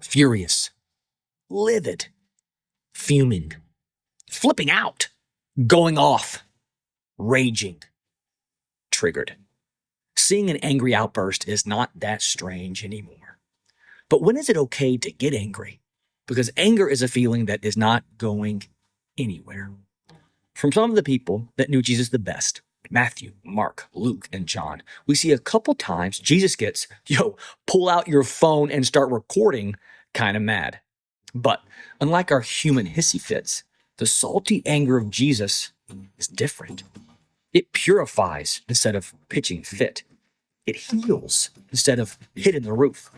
furious, livid, fuming, flipping out, going off, raging, triggered. Seeing an angry outburst is not that strange anymore. But when is it okay to get angry? Because anger is a feeling that is not going anywhere. From some of the people that knew Jesus the best, Matthew, Mark, Luke, and John, we see a couple times Jesus gets, pull out your phone and start recording kind of mad. But unlike our human hissy fits, the salty anger of Jesus is different. It purifies instead of pitching fit. It heals instead of hitting the roof.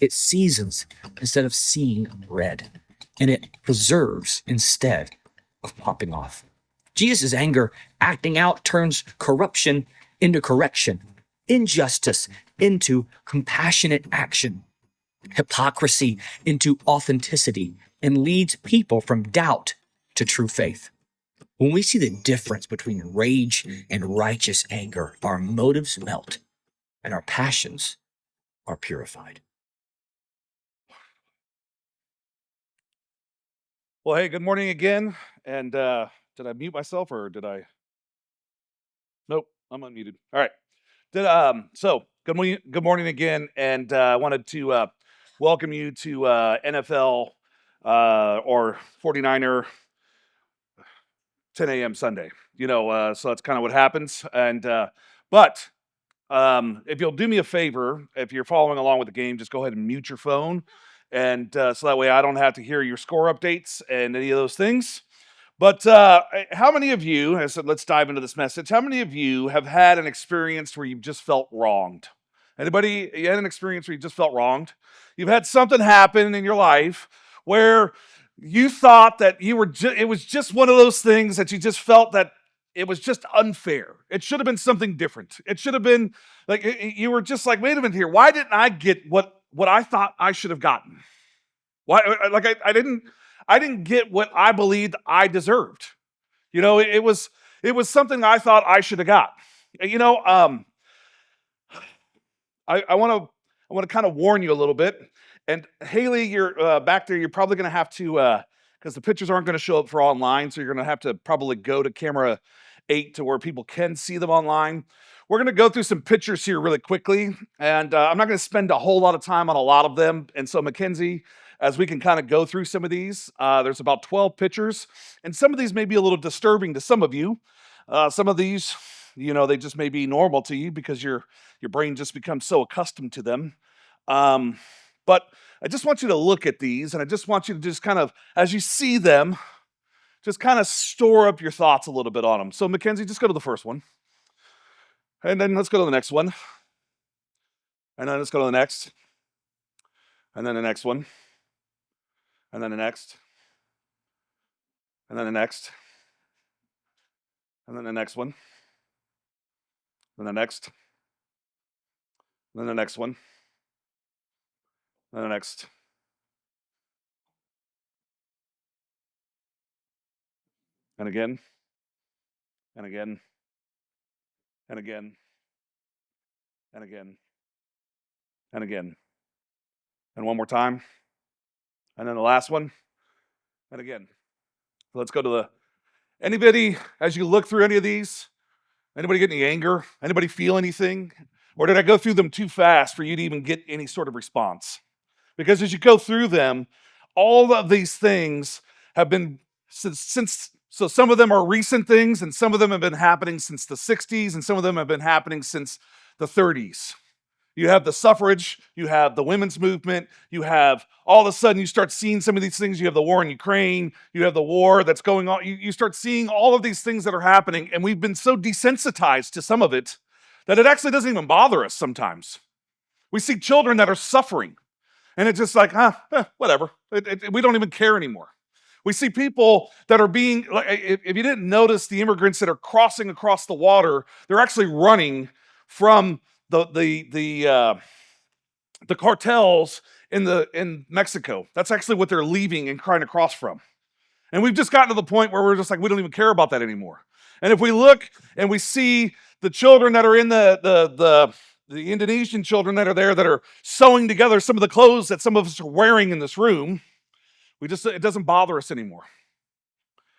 It seasons instead of seeing red. And it preserves instead of popping off. Jesus' anger acting out turns corruption into correction, injustice into compassionate action, hypocrisy into authenticity, and leads people from doubt to true faith. When we see the difference between rage and righteous anger, our motives melt and our passions are purified. Well, hey, good morning again. And did I mute myself or did I? Nope, I'm unmuted. All right. So good morning again, and I wanted to welcome you to NFL or 49er 10 a.m. Sunday. So that's kind of what happens. And but if you'll do me a favor, if you're following along with the game, just go ahead and mute your phone, and so that way I don't have to hear your score updates and any of those things. But how many of you, I said, let's dive into this message. How many of you have had an experience where you've just felt wronged? Anybody, you had an experience where you just felt wronged? You've had something happen in your life where you thought that it was just one of those things that you just felt that it was just unfair. It should have been something different. It should have been like, you were just like, wait a minute here. Why didn't I get what I thought I should have gotten? Why? Like I didn't get what I believed I deserved. It was something I thought I should have got. I want to kind of warn you a little bit. And Haley, you're back there. You're probably going to have to, because the pictures aren't going to show up for online, so you're going to have to probably go to camera 8 to where people can see them online. We're going to go through some pictures here really quickly, and I'm not going to spend a whole lot of time on a lot of them. And so, Mackenzie, as we can kind of go through some of these, there's about 12 pictures, and some of these may be a little disturbing to some of you. Some of these, they just may be normal to you because your brain just becomes so accustomed to them. But I just want you to look at these, and I just want you to just kind of, as you see them, just kind of store up your thoughts a little bit on them. So, Mackenzie, just go to the first one. And then let's go to the next one. And then let's go to the next. And then the next one. And then the next. And then the next. And then the next one. And the next. And then the next one. And the next. And again. And again. And again. And again. And again. And one more time. And then the last one. And again. So let's go to anybody, as you look through any of these, anybody get any anger? Anybody feel anything? Or did I go through them too fast for you to even get any sort of response? Because as you go through them, all of these things have been so some of them are recent things, and some of them have been happening since the 60s, and some of them have been happening since the 30s. You have the suffrage, you have the women's movement, you have, all of a sudden you start seeing some of these things. You have the war in Ukraine, you have the war that's going on. You start seeing all of these things that are happening, and we've been so desensitized to some of it that it actually doesn't even bother us sometimes. We see children that are suffering, and it's just like, whatever. We don't even care anymore. We see people that are being, if you didn't notice, the immigrants that are crossing across the water, they're actually running from the cartels in Mexico. That's actually what they're leaving and trying to cross from. And we've just gotten to the point where we're just like, we don't even care about that anymore. And if we look and we see the children that are in the the Indonesian children that are there that are sewing together some of the clothes that some of us are wearing in this room, it doesn't bother us anymore.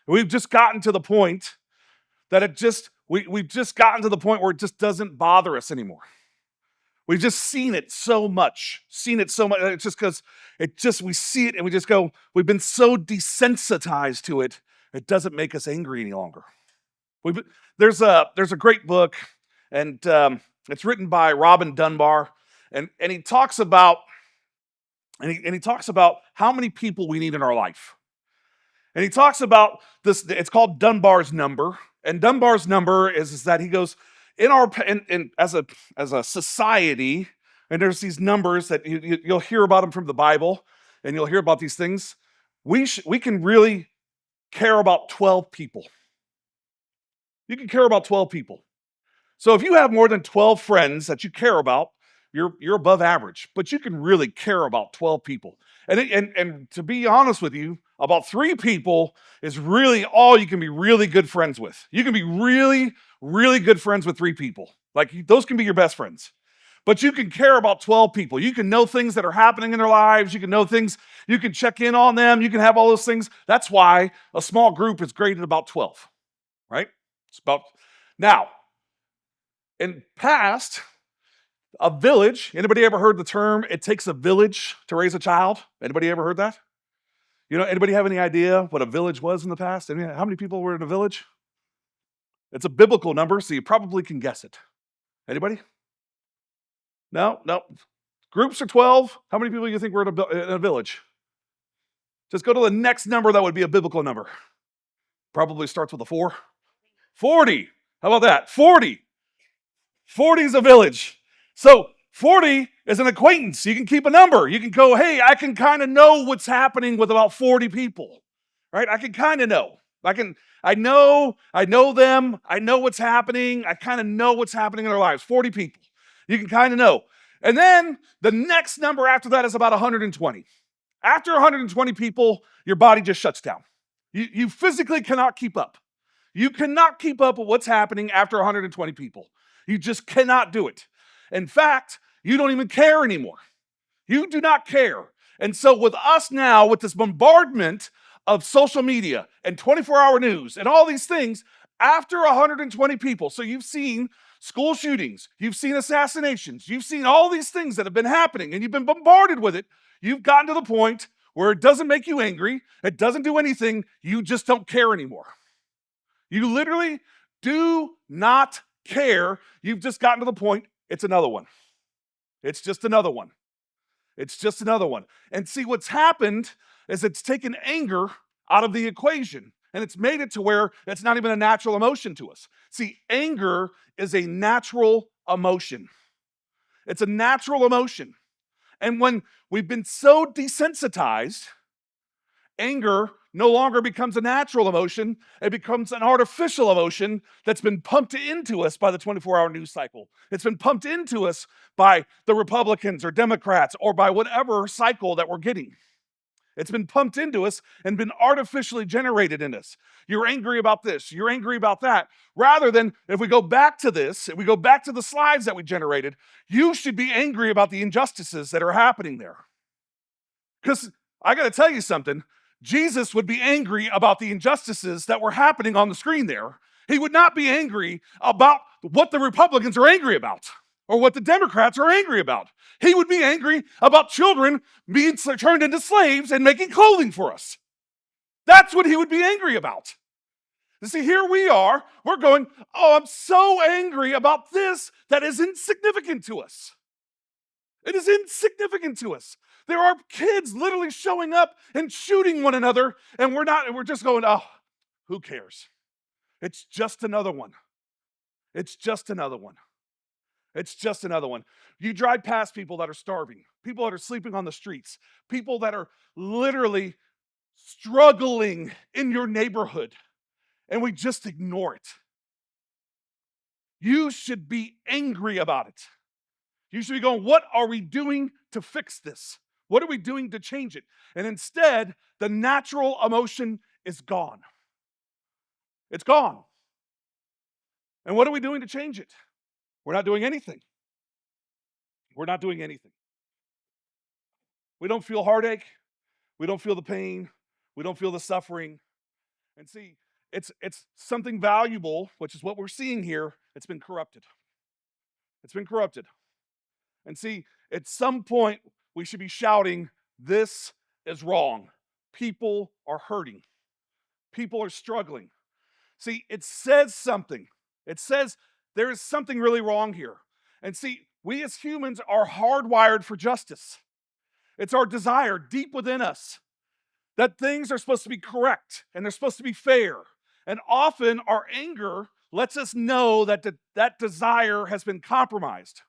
We've just gotten to the point that we've just gotten to the point where it just doesn't bother us anymore. We've just seen it so much. It's just because we see it and we just go, we've been so desensitized to it, it doesn't make us angry any longer. There's a great book, and it's written by Robin Dunbar, and he talks about how many people we need in our life. And he talks about this, it's called Dunbar's number. And Dunbar's number is that he goes, as a society, and there's these numbers that you'll hear about them from the Bible, and you'll hear about these things. We can really care about 12 people. You can care about 12 people. So if you have more than 12 friends that you care about, you're above average. But you can really care about 12 people. And to be honest with you, about 3 people is really all you can be really good friends with. You can be really, really good friends with 3 people. Like, those can be your best friends. But you can care about 12 people. You can know things that are happening in their lives. You can know things. You can check in on them. You can have all those things. That's why a small group is great at about 12, right? Now, in past, a village, anybody ever heard the term, it takes a village to raise a child? Anybody ever heard that? Anybody have any idea what a village was in the past? I mean, how many people were in a village? It's a biblical number, so you probably can guess it. Anybody? No? Groups are 12. How many people do you think were in a village? Just go to the next number that would be a biblical number. Probably starts with a 4. 40. How about that? 40. 40 is a village. So 40 is an acquaintance. You can keep a number. You can go, hey, I can kind of know what's happening with about 40 people, right? I can kind of know. I know them. I know what's happening. I kind of know what's happening in their lives. 40 people. You can kind of know. And then the next number after that is about 120. After 120 people, your body just shuts down. You physically cannot keep up. You cannot keep up with what's happening after 120 people. You just cannot do it. In fact, you don't even care anymore. You do not care. And so with us now, with this bombardment of social media and 24-hour news and all these things, after 120 people, so you've seen school shootings, you've seen assassinations, you've seen all these things that have been happening, and you've been bombarded with it, you've gotten to the point where it doesn't make you angry, it doesn't do anything, you just don't care anymore. You literally do not care. You've just gotten to the point, it's another one. It's just another one. It's just another one. And see, what's happened is it's taken anger out of the equation, and it's made it to where it's not even a natural emotion to us. See, anger is a natural emotion. It's a natural emotion. And when we've been so desensitized, anger no longer becomes a natural emotion. It becomes an artificial emotion that's been pumped into us by the 24-hour news cycle. It's been pumped into us by the Republicans or Democrats or by whatever cycle that we're getting. It's been pumped into us and been artificially generated in us. You're angry about this. You're angry about that. Rather than, if we go back to this, if we go back to the slides that we generated, you should be angry about the injustices that are happening there. Because I got to tell you something. Jesus would be angry about the injustices that were happening on the screen there. He would not be angry about what the Republicans are angry about or what the Democrats are angry about. He would be angry about children being turned into slaves and making clothing for us. That's what he would be angry about. You see, here we are, we're going, oh, I'm so angry about this that is insignificant to us. It is insignificant to us. There are kids literally showing up and shooting one another, and we're just going, oh, who cares? It's just another one. It's just another one. It's just another one. You drive past people that are starving, people that are sleeping on the streets, people that are literally struggling in your neighborhood, and we just ignore it. You should be angry about it. You should be going, what are we doing to fix this? What are we doing to change it? And instead, the natural emotion is gone. It's gone. And what are we doing to change it? We're not doing anything. We're not doing anything. We don't feel heartache. We don't feel the pain. We don't feel the suffering. And see, it's something valuable, which is what we're seeing here. It's been corrupted. It's been corrupted. And see, at some point, we should be shouting, this is wrong. People are hurting. People are struggling. See, it says something. It says there is something really wrong here. And see, we as humans are hardwired for justice. It's our desire deep within us that things are supposed to be correct and they're supposed to be fair. And often our anger lets us know that that desire has been compromised.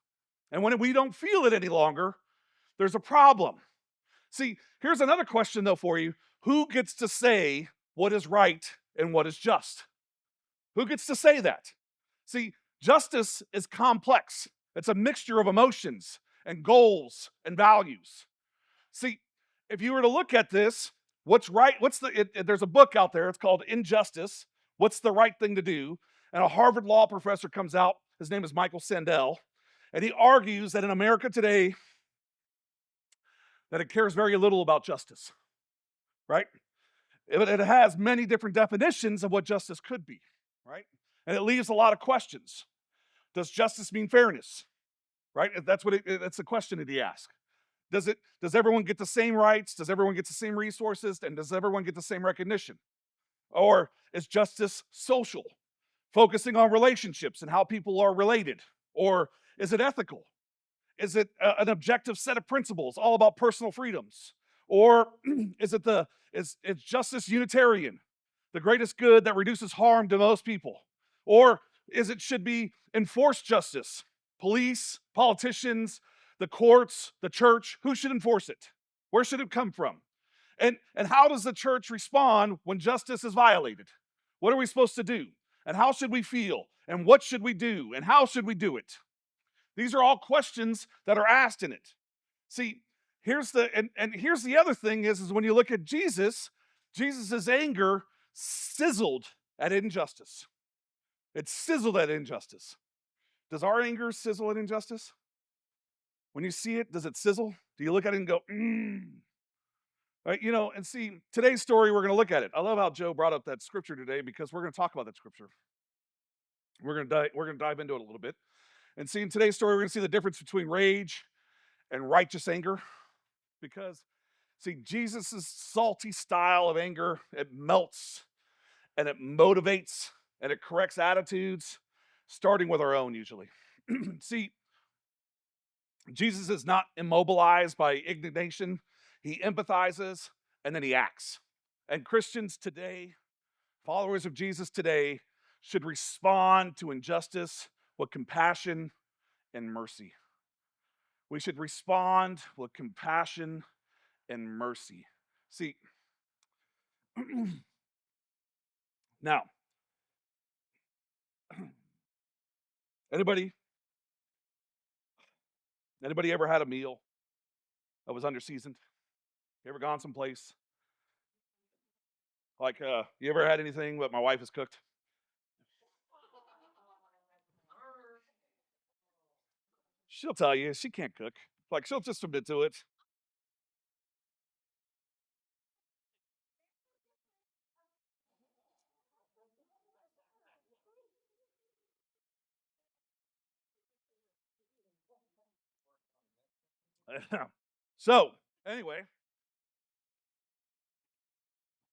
And when we don't feel it any longer, there's a problem. See, here's another question though for you. Who gets to say what is right and what is just? Who gets to say that? See, justice is complex. It's a mixture of emotions and goals and values. See, if you were to look at this, what's right, there's a book out there, it's called Injustice, What's the Right Thing to Do? And a Harvard law professor comes out, his name is Michael Sandel, and he argues that in America today, that it cares very little about justice, right? It has many different definitions of what justice could be, right? And it leaves a lot of questions. Does justice mean fairness, right? That's the question that he asks. Does everyone get the same rights? Does everyone get the same resources? And does everyone get the same recognition? Or is justice social, focusing on relationships and how people are related? Or is it ethical? Is it an objective set of principles all about personal freedoms? Or is justice Unitarian, the greatest good that reduces harm to most people? Or should be enforced justice? Police, politicians, the courts, the church, who should enforce it? Where should it come from? And how does the church respond when justice is violated? What are we supposed to do? And how should we feel? And what should we do? And how should we do it? These are all questions that are asked in it. See, here's the other thing is when you look at Jesus, Jesus' anger sizzled at injustice. It sizzled at injustice. Does our anger sizzle at injustice? When you see it, does it sizzle? Do you look at it and go, Right, and see, today's story, we're going to look at it. I love how Joe brought up that scripture today because we're going to talk about that scripture. We're going to dive into it a little bit. And see, in today's story, we're going to see the difference between rage and righteous anger. Because, see, Jesus' salty style of anger, it melts and it motivates and it corrects attitudes, starting with our own usually. See, Jesus is not immobilized by indignation. He empathizes and then he acts. And Christians today, followers of Jesus today, should respond to injustice with compassion and mercy. We should respond with compassion and mercy. See, now, anybody ever had a meal that was underseasoned? You ever gone someplace? Like, you ever had anything that my wife has cooked? She'll tell you she can't cook. Like, she'll just admit to it. So, anyway,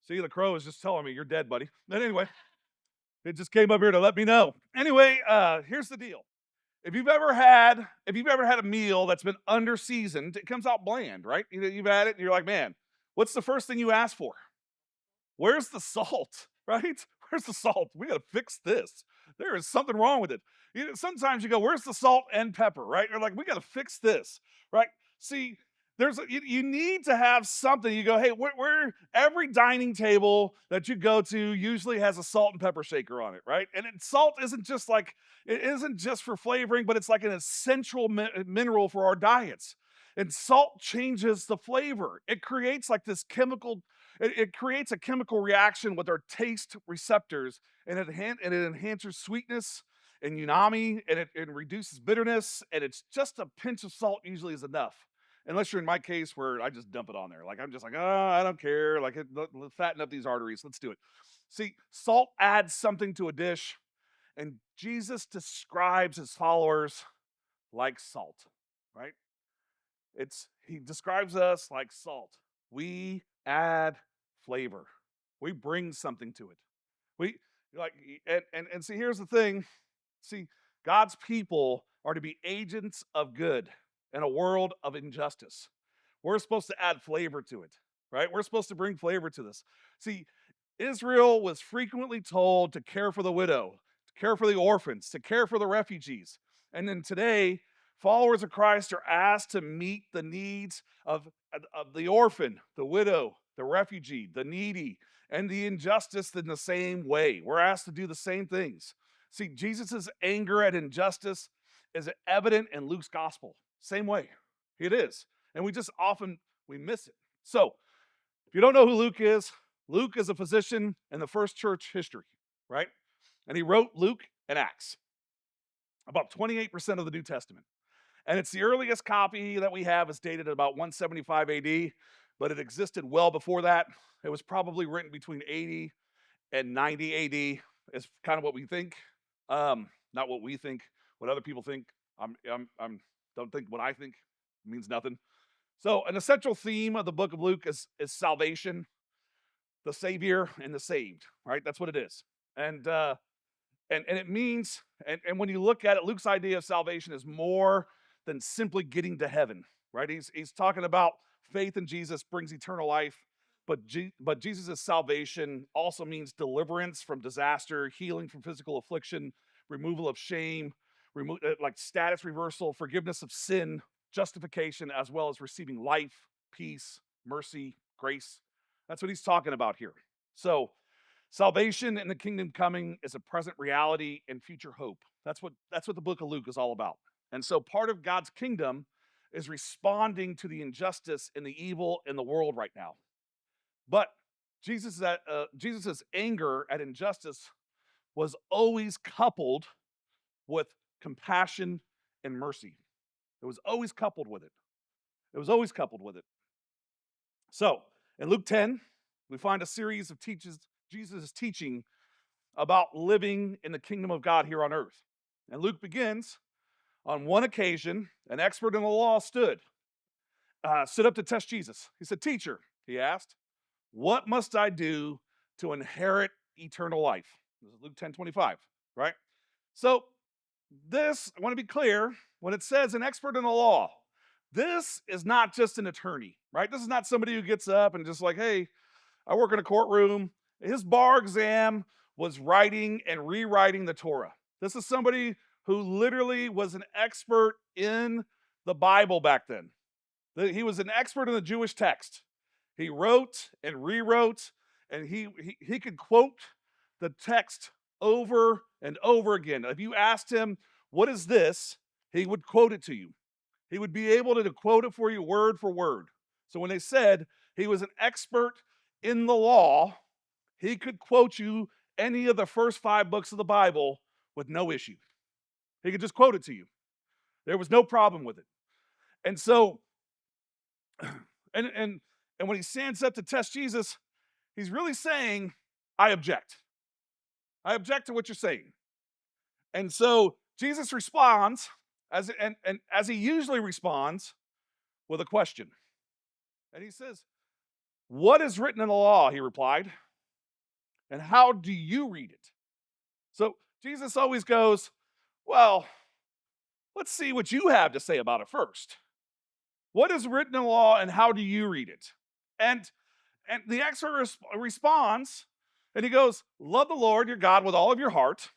see, the crow is just telling me you're dead, buddy. But anyway, it just came up here to let me know. Anyway, here's the deal. If you've ever had a meal that's been underseasoned, it comes out bland, right? You've had it and you're like, man, what's the first thing you ask for? Where's the salt, right? Where's the salt? We got to fix this. There is something wrong with it. Sometimes you go, where's the salt and pepper, right? You're like, we got to fix this, right? See, you need to have something. You go, hey, every dining table that you go to usually has a salt and pepper shaker on it, right? And salt isn't just for flavoring, but it's like an essential mineral for our diets. And salt changes the flavor. It creates like this chemical. It creates a chemical reaction with our taste receptors, and it enhances sweetness. and umami, and it reduces bitterness, and it's just a pinch of salt usually is enough. Unless you're in my case where I just dump it on there. Like I'm just like, oh, I don't care. Like let's fatten up these arteries. Let's do it. See, salt adds something to a dish, and Jesus describes his followers like salt, right? He describes us like salt. We add flavor. We bring something to it. We like and see here's the thing. See, God's people are to be agents of good in a world of injustice. We're supposed to add flavor to it, right? We're supposed to bring flavor to this. See, Israel was frequently told to care for the widow, to care for the orphans, to care for the refugees. And then today, followers of Christ are asked to meet the needs of the orphan, the widow, the refugee, the needy, and the injustice in the same way. We're asked to do the same things. See, Jesus' anger at injustice is evident in Luke's gospel. Same way. It is. And we just often, we miss it. So, if you don't know who Luke is a physician in the first church history, right? And he wrote Luke and Acts, about 28% of the New Testament. And it's the earliest copy that we have is dated at about 175 AD, but it existed well before that. It was probably written between 80 and 90 AD is kind of what we think. Not what we think, what other people think. Don't think what I think means nothing. So an essential theme of the book of Luke is salvation, the Savior and the saved, right? That's what it is. And it means, and when you look at it, Luke's idea of salvation is more than simply getting to heaven, right? He's talking about faith in Jesus brings eternal life, but Jesus' salvation also means deliverance from disaster, healing from physical affliction, removal of shame, like status reversal, forgiveness of sin, justification, as well as receiving life, peace, mercy, grace. That's what he's talking about here. So salvation and the kingdom coming is a present reality and future hope. That's what the book of Luke is all about. And so part of God's kingdom is responding to the injustice and the evil in the world right now. But Jesus' anger at injustice was always coupled with compassion and mercy. It was always coupled with it. It was always coupled with it. So in Luke 10, we find a series of teaches Jesus is teaching about living in the kingdom of God here on earth. And Luke begins, on one occasion, an expert in the law stood up to test Jesus. He said, "Teacher," he asked, "what must I do to inherit eternal life?" This is Luke 10:25, right? So this, I want to be clear, when it says an expert in the law, this is not just an attorney, right? This is not somebody who gets up and just like, hey, I work in a courtroom. His bar exam was writing and rewriting the Torah. This is somebody who literally was an expert in the Bible back then. He was an expert in the Jewish text. He wrote and rewrote, and he could quote the text over and over again. If you asked him, what is this? He would quote it to you. He would be able to quote it for you word for word. So when they said he was an expert in the law, he could quote you any of the first 5 books of the Bible with no issue. He could just quote it to you. There was no problem with it. And so, and when he stands up to test Jesus, he's really saying, I object. I object to what you're saying. And so Jesus responds, as he usually responds, with a question. And he says, "What is written in the law?" he replied. "And how do you read it?" So Jesus always goes, well, let's see what you have to say about it first. What is written in the law and how do you read it? And the expert responds, and he goes, love the Lord your God with all of your heart.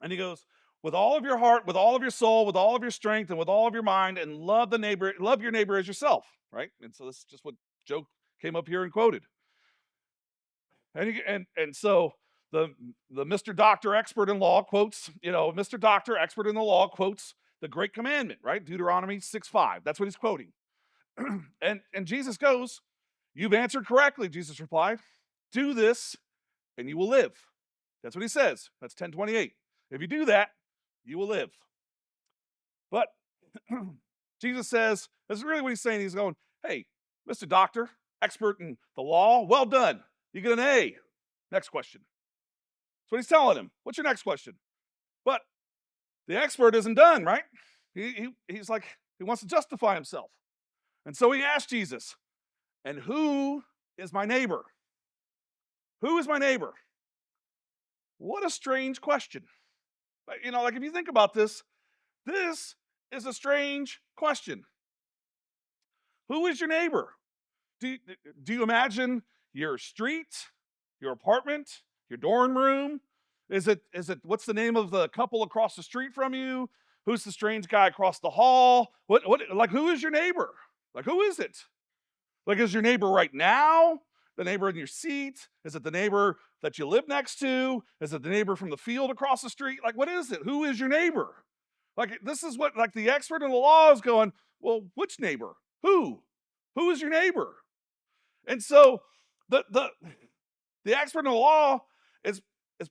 And he goes, with all of your heart, with all of your soul, with all of your strength, and with all of your mind, and love your neighbor as yourself, right? And so this is just what Joe came up here and quoted. And so the Mr. Doctor expert in law quotes, Mr. Doctor expert in the law quotes the great commandment, right? Deuteronomy 6:5. That's what he's quoting. and Jesus goes, "You've answered correctly," Jesus replied. "Do this and you will live." That's what he says. That's 10:28. If you do that, you will live. But Jesus says, this is really what he's saying. He's going, hey, Mr. Doctor, expert in the law, well done. You get an A. Next question. That's what he's telling him. What's your next question? But the expert isn't done, right? He's like, he wants to justify himself. And so he asked Jesus, and who is my neighbor? Who is my neighbor? What a strange question. Like if you think about this is a strange question. Who is your neighbor? Do you imagine your street, your apartment, your dorm room? Is it what's the name of the couple across the street from you? Who's the strange guy across the hall? What like who is your neighbor? Like who is it? Like is your neighbor right now? The neighbor in your seat? Is it the neighbor that you live next to? Is it the neighbor from the field across the street? Like what is it? Who is your neighbor? Like this is what like the expert in the law is going, well, which neighbor? Who? Who is your neighbor? And so the expert in the law is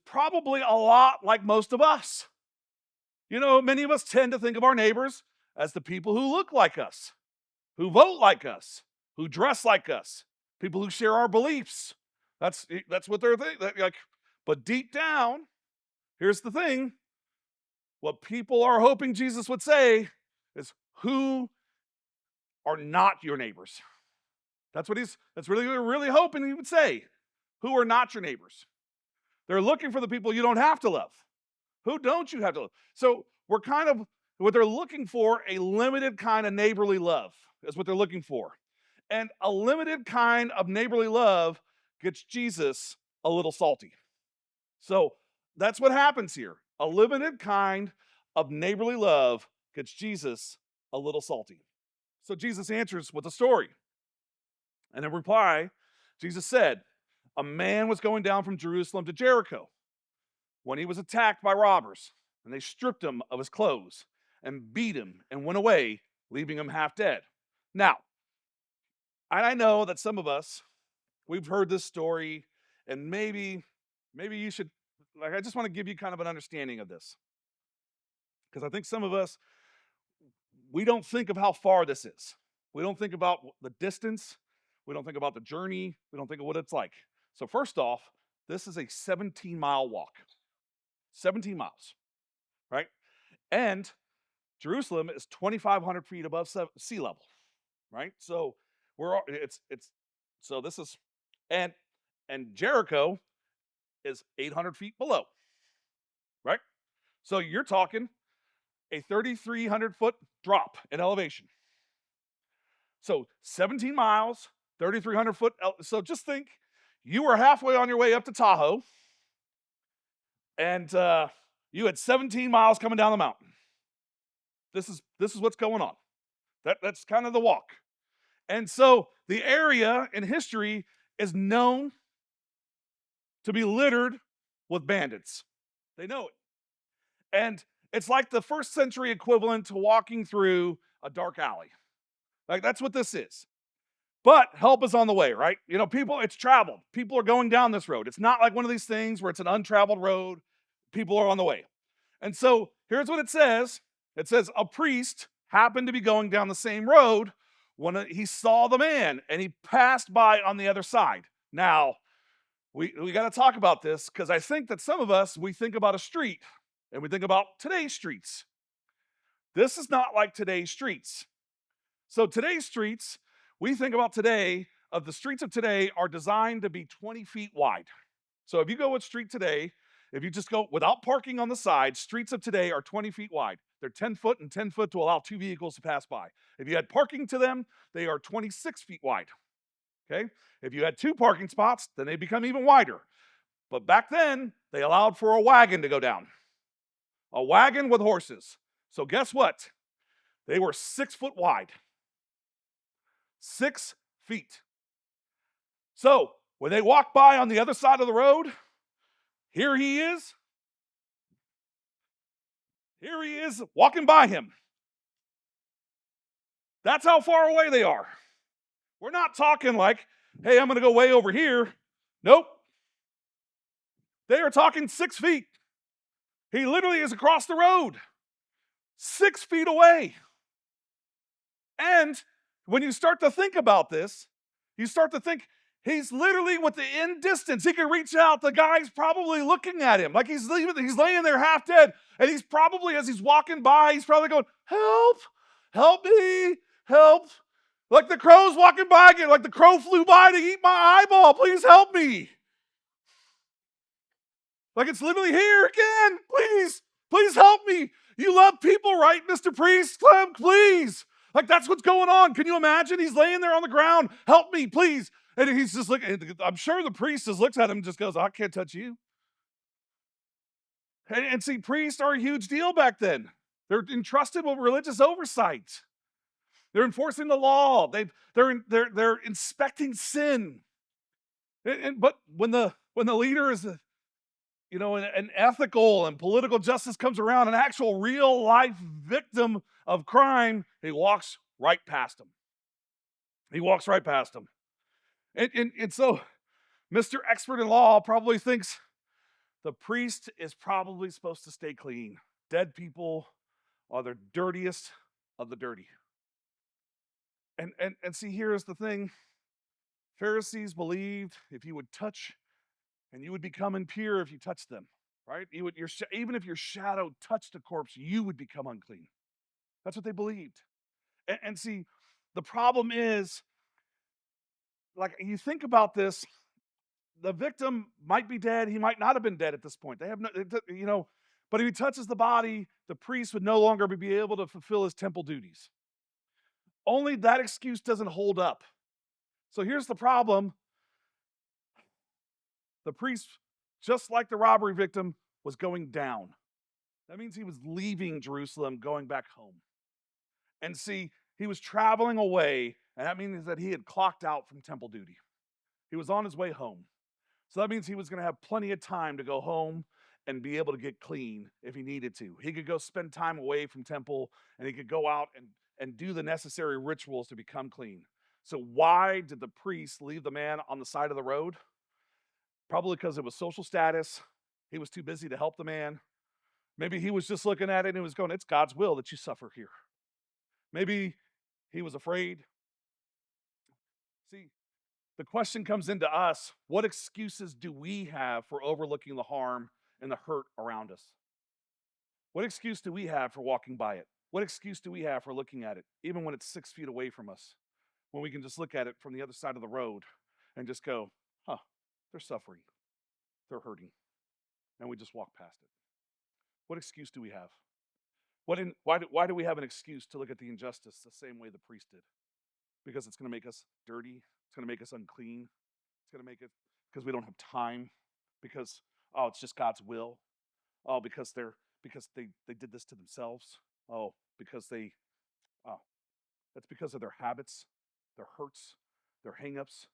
probably a lot like most of us. Many of us tend to think of our neighbors as the people who look like us, who vote like us, who dress like us, people who share our beliefs. That's what they're thinking. Like, but deep down, here's the thing. What people are hoping Jesus would say is who are not your neighbors. That's really what they're really hoping he would say. Who are not your neighbors? They're looking for the people you don't have to love. Who don't you have to love? So we're kind of, what they're looking for, a limited kind of neighborly love is what they're looking for. And a limited kind of neighborly love gets Jesus a little salty. So that's what happens here. A limited kind of neighborly love gets Jesus a little salty. So Jesus answers with a story. And in reply, Jesus said, a man was going down from Jerusalem to Jericho when he was attacked by robbers, and they stripped him of his clothes and beat him and went away, leaving him half dead. Now, I know that some of us, we've heard this story, and maybe you should, like, I just want to give you kind of an understanding of this. Because I think some of us, we don't think of how far this is. We don't think about the distance. We don't think about the journey. We don't think of what it's like. So first off, this is a 17-mile walk. 17 miles, right? And Jerusalem is 2,500 feet above sea level, right? So so this is, and Jericho is 800 feet below, right? So you're talking a 3,300 foot drop in elevation. So 17 miles, 3,300 foot. So just think, you were halfway on your way up to Tahoe, and you had 17 miles coming down the mountain. This is what's going on. That's kind of the walk. And so the area in history is known to be littered with bandits. They know it. And it's like the first century equivalent to walking through a dark alley. Like that's what this is. But help is on the way, right? It's traveled. People are going down this road. It's not like one of these things where it's an untraveled road. People are on the way. And so here's what it says. It says a priest happened to be going down the same road when he saw the man, and he passed by on the other side. Now, we got to talk about this, because I think that some of us, we think about a street, and we think about today's streets. This is not like today's streets. So today's streets, we think about today, of the streets of today are designed to be 20 feet wide. So if you go with street today, if you just go without parking on the side, streets of today are 20 feet wide. They're 10 foot and 10 foot to allow two vehicles to pass by. If you had parking to them, they are 26 feet wide. Okay? If you had two parking spots, then they become even wider. But back then, they allowed for a wagon to go down. A wagon with horses. So guess what? They were 6 foot wide. 6 feet. So when they walk by on the other side of the road, here he is walking by him. That's how far away they are. We're not talking like, hey, I'm going to go way over here. Nope. They are talking 6 feet. He literally is across the road, 6 feet away. And when you start to think about this, you start to think he's literally within distance. He can reach out. The guy's probably looking at him like he's laying there half dead. And he's probably, as he's walking by, he's probably going, help, help me, help. Like the crow's walking by again, like the crow flew by to eat my eyeball. Please help me. Like it's literally here again. Please help me. You love people, right, Mr. Priest? Please. Like that's what's going on. Can you imagine? He's laying there on the ground. Help me, please. And he's just looking. I'm sure the priest just looks at him and just goes, I can't touch you. And see, priests are a huge deal back then. They're entrusted with religious oversight. They're enforcing the law. They're inspecting sin. But when the leader is an ethical and political justice comes around, an actual real life victim of crime, he walks right past him. He walks right past him. And so Mr. Expert in Law probably thinks the priest is probably supposed to stay clean. Dead people are the dirtiest of the dirty. And see, here's the thing. Pharisees believed if you would touch, and you would become impure if you touched them, right? Even if your shadow touched a corpse, you would become unclean. That's what they believed. And see, the problem is, like you think about this, the victim might be dead. He might not have been dead at this point. They have no, but if he touches the body, the priest would no longer be able to fulfill his temple duties. Only that excuse doesn't hold up. So here's the problem. The priest, just like the robbery victim, was going down. That means he was leaving Jerusalem, going back home. And see, he was traveling away, and that means that he had clocked out from temple duty. He was on his way home. So that means he was going to have plenty of time to go home and be able to get clean if he needed to. He could go spend time away from temple, and he could go out and do the necessary rituals to become clean. So why did the priest leave the man on the side of the road? Probably because it was social status. He was too busy to help the man. Maybe he was just looking at it and he was going, it's God's will that you suffer here. Maybe he was afraid. See, the question comes into us, what excuses do we have for overlooking the harm and the hurt around us? What excuse do we have for walking by it? What excuse do we have for looking at it, even when it's 6 feet away from us, when we can just look at it from the other side of the road and just go, they're suffering, they're hurting, and we just walk past it. What excuse do we have? Why do we have an excuse to look at the injustice the same way the priest did? Because it's going to make us dirty. It's going to make us unclean. It's going to make it because we don't have time. Because it's just God's will. Because they did this to themselves. That's because of their habits, their hurts, their hang-ups.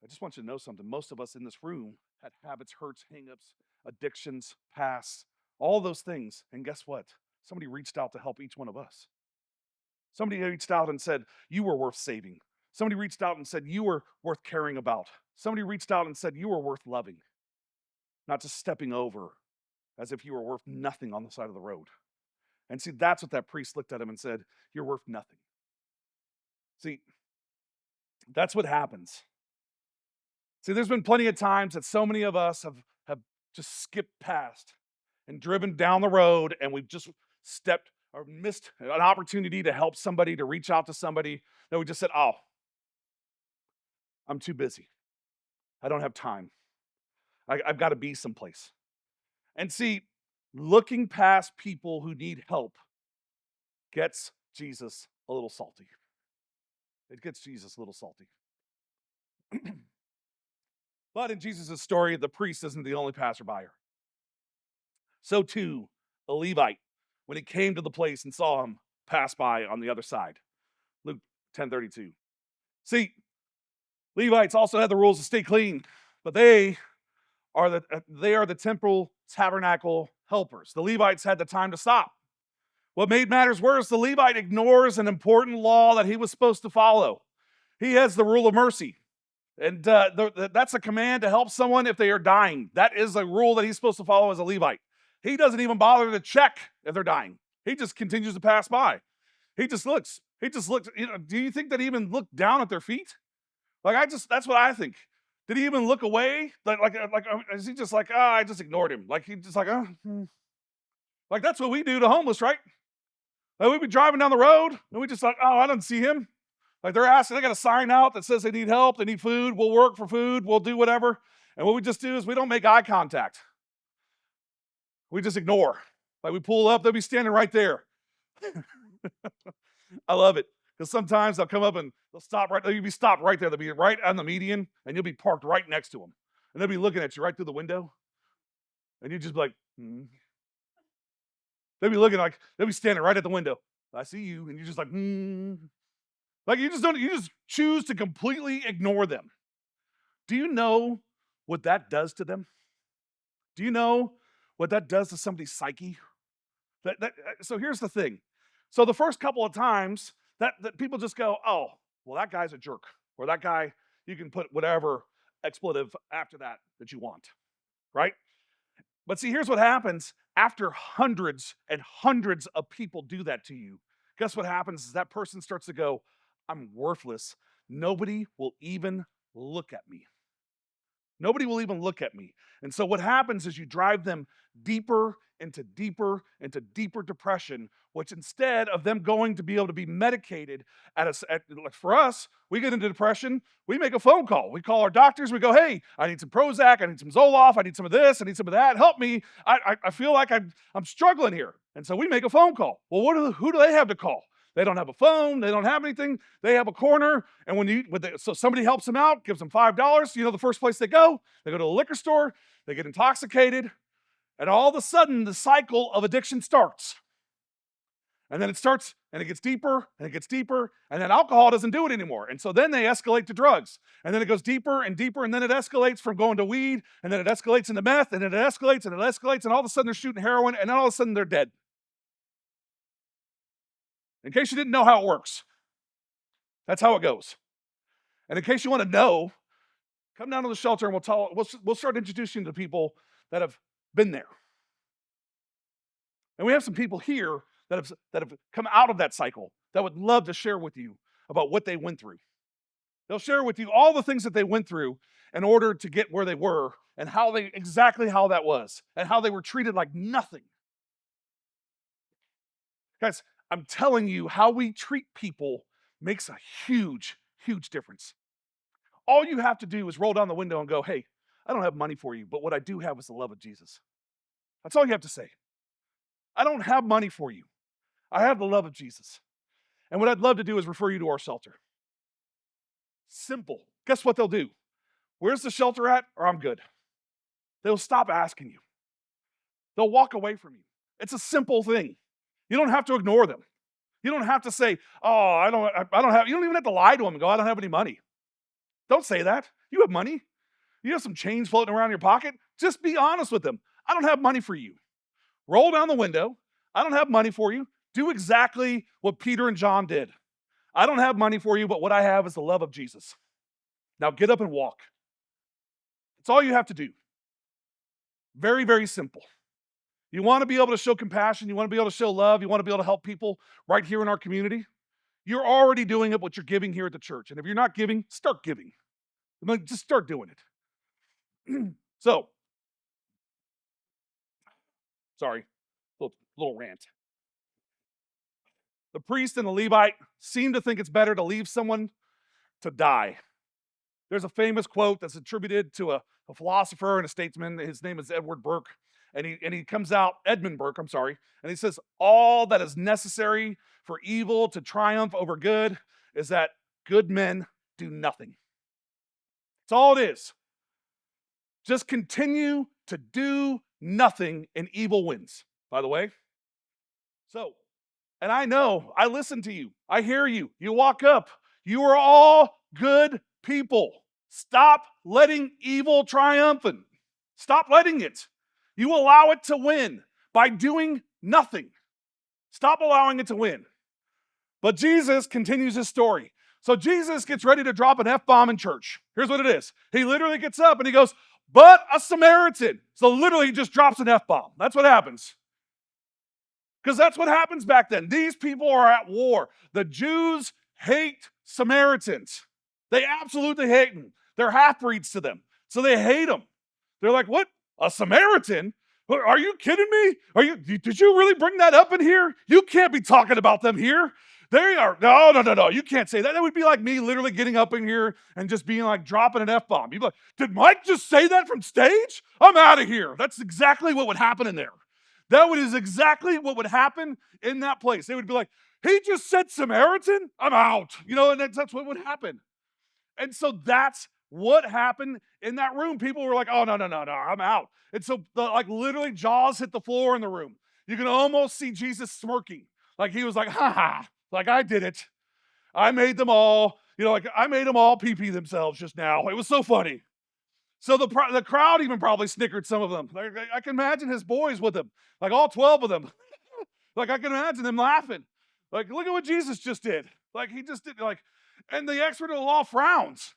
I just want you to know something. Most of us in this room had habits, hurts, hang-ups, addictions, past, all those things. And guess what? Somebody reached out to help each one of us. Somebody reached out and said, you were worth saving. Somebody reached out and said, you were worth caring about. Somebody reached out and said, you were worth loving. Not just stepping over as if you were worth nothing on the side of the road. And see, that's what that priest looked at him and said, you're worth nothing. See, that's what happens. See, there's been plenty of times that so many of us have just skipped past and driven down the road, and we've just stepped or missed an opportunity to help somebody, to reach out to somebody, that we just said, I'm too busy. I don't have time. I've got to be someplace. And see, looking past people who need help gets Jesus a little salty. It gets Jesus a little salty. But in Jesus' story, the priest isn't the only passerby. So too, a Levite, when he came to the place and saw him, pass by on the other side. Luke 10:32. See, Levites also had the rules to stay clean, but they are the temple tabernacle helpers. The Levites had the time to stop. What made matters worse, the Levite ignores an important law that he was supposed to follow. He has the rule of mercy. And that's a command to help someone if they are dying. That is a rule that he's supposed to follow as a Levite. He doesn't even bother to check if they're dying. He just continues to pass by. He just looks. He just looks. Do you think that he even looked down at their feet? That's what I think. Did he even look away? Is he just like, I just ignored him? Like, he just like, Like, that's what we do to homeless, right? Like, we'd be driving down the road, and we just like, I don't see him. Like, they're asking, they got a sign out that says they need help, they need food, we'll work for food, we'll do whatever. And what we just do is we don't make eye contact. We just ignore. Like, we pull up, they'll be standing right there. I love it. Because sometimes they'll come up and you'll be stopped right there. They'll be right on the median, and you'll be parked right next to them. And they'll be looking at you right through the window. And you just be like, They'll be looking like, they'll be standing right at the window. I see you. And you're just like, Like, you just choose to completely ignore them. Do you know what that does to them? Do you know what that does to somebody's psyche? So here's the thing. So the first couple of times that people just go, oh, well, that guy's a jerk. Or that guy, you can put whatever expletive after that you want, right? But see, here's what happens after hundreds and hundreds of people do that to you. Guess what happens is that person starts to go, I'm worthless. Nobody will even look at me. Nobody will even look at me. And so what happens is you drive them deeper into deeper depression, which instead of them going to be able to be medicated for us, we get into depression, we make a phone call. We call our doctors, we go, hey, I need some Prozac, I need some Zoloft, I need some of this, I need some of that, help me. I feel like I'm struggling here. And so we make a phone call. Well, who do they have to call? They don't have a phone. They don't have anything. They have a corner. And so somebody helps them out, gives them $5. You know the first place they go to the liquor store. They get intoxicated. And all of a sudden, the cycle of addiction starts. And then it starts, and it gets deeper, and it gets deeper. And then alcohol doesn't do it anymore. And so then they escalate to drugs. And then it goes deeper and deeper. And then it escalates from going to weed. And then it escalates into meth. And then it escalates, and it escalates. And all of a sudden, they're shooting heroin. And then all of a sudden, they're dead. In case you didn't know how it works, that's how it goes. And in case you want to know, come down to the shelter and we'll start introducing you to people that have been there. And we have some people here that have come out of that cycle that would love to share with you about what they went through. They'll share with you all the things that they went through in order to get where they were and exactly how that was and how they were treated like nothing. Guys, I'm telling you, how we treat people makes a huge, huge difference. All you have to do is roll down the window and go, hey, I don't have money for you, but what I do have is the love of Jesus. That's all you have to say. I don't have money for you. I have the love of Jesus. And what I'd love to do is refer you to our shelter. Simple. Guess what they'll do? Where's the shelter at? Or I'm good. They'll stop asking you. They'll walk away from you. It's a simple thing. You don't have to ignore them. You don't have to say, oh, I don't have, you don't even have to lie to them and go, I don't have any money. Don't say that. You have money. You have some change floating around in your pocket. Just be honest with them. I don't have money for you. Roll down the window. I don't have money for you. Do exactly what Peter and John did. I don't have money for you, but what I have is the love of Jesus. Now get up and walk. That's all you have to do. Very, very simple. You want to be able to show compassion. You want to be able to show love. You want to be able to help people right here in our community. You're already doing it, what you're giving here at the church. And if you're not giving, start giving. Just start doing it. So, sorry, little rant. The priest and the Levite seem to think it's better to leave someone to die. There's a famous quote that's attributed to a philosopher and a statesman. His name is Edmund Burke. And he comes out, Edmund Burke, I'm sorry, and he says, all that is necessary for evil to triumph over good is that good men do nothing. That's all it is. Just continue to do nothing and evil wins, by the way. So, and I know, I listen to you. I hear you. You walk up. You are all good people. Stop letting evil triumph. Stop letting it. You allow it to win by doing nothing. Stop allowing it to win. But Jesus continues his story. So Jesus gets ready to drop an F-bomb in church. Here's what it is. He literally gets up and he goes, but a Samaritan. So literally he just drops an F-bomb. That's what happens. Because that's what happens back then. These people are at war. The Jews hate Samaritans. They absolutely hate them. They're half-breeds to them. So they hate them. They're like, what? A Samaritan? Are you kidding me? Did you really bring that up in here? You can't be talking about them here. They are, no. You can't say that. That would be like me literally getting up in here and just being like dropping an F-bomb. You'd be like, did Mike just say that from stage? I'm out of here. That's exactly what would happen in there. Is exactly what would happen in that place. They would be like, he just said Samaritan? I'm out. And that's what would happen. And so that's what happened in that room. People were like, oh, no, I'm out. And so literally jaws hit the floor in the room. You can almost see Jesus smirking. Like he was like, ha, like I did it. I made them all, I made them all pee-pee themselves just now. It was so funny. So the crowd even probably snickered some of them. I can imagine his boys with him, like all 12 of them. I can imagine them laughing. Like, look at what Jesus just did. He just did, and the expert of the law frowns.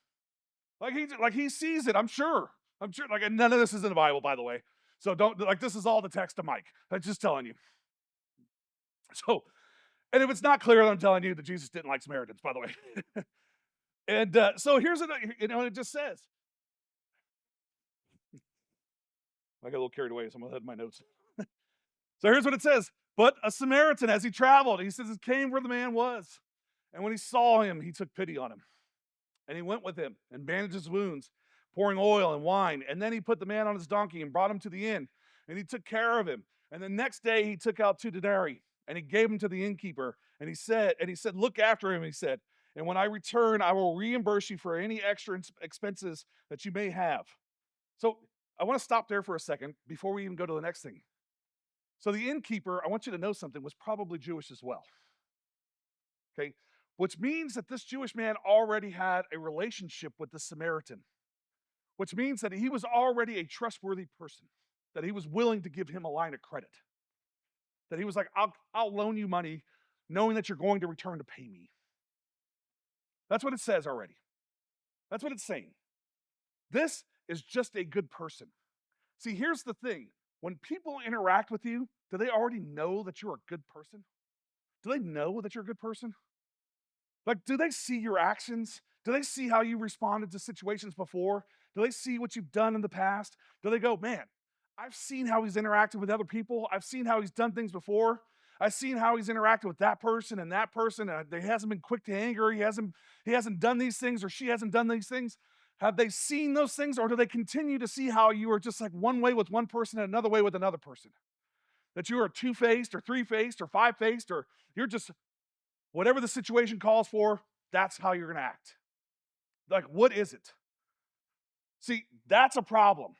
He sees it, I'm sure. And none of this is in the Bible, by the way. So don't, this is all the text of Mike. I'm just telling you. So, and if it's not clear, I'm telling you that Jesus didn't like Samaritans, by the way. And so here's what, it just says. I got a little carried away, so I'm going to head my notes. So here's what it says. But a Samaritan, as he traveled, he says, it came where the man was. And when he saw him, he took pity on him. And he went with him and bandaged his wounds, pouring oil and wine. And then he put the man on his donkey and brought him to the inn. And he took care of him. And the next day he took out 2 denarii and he gave them to the innkeeper. And he said, look after him, he said. And when I return, I will reimburse you for any extra expenses that you may have. So I want to stop there for a second before we even go to the next thing. So the innkeeper, I want you to know something, was probably Jewish as well. Okay? Which means that this Jewish man already had a relationship with the Samaritan. Which means that he was already a trustworthy person. That he was willing to give him a line of credit. That he was like, I'll loan you money knowing that you're going to return to pay me. That's what it says already. That's what it's saying. This is just a good person. See, here's the thing. When people interact with you, do they already know that you're a good person? Do they know that you're a good person? Do they see your actions? Do they see how you responded to situations before? Do they see what you've done in the past? Do they go, man, I've seen how he's interacted with other people. I've seen how he's done things before. I've seen how he's interacted with that person, and he hasn't been quick to anger. He hasn't done these things, or she hasn't done these things. Have they seen those things, or do they continue to see how you are just like one way with one person and another way with another person? That you are 2-faced or 3-faced or 5-faced, or you're just, whatever the situation calls for, that's how you're going to act. What is it? See, that's a problem.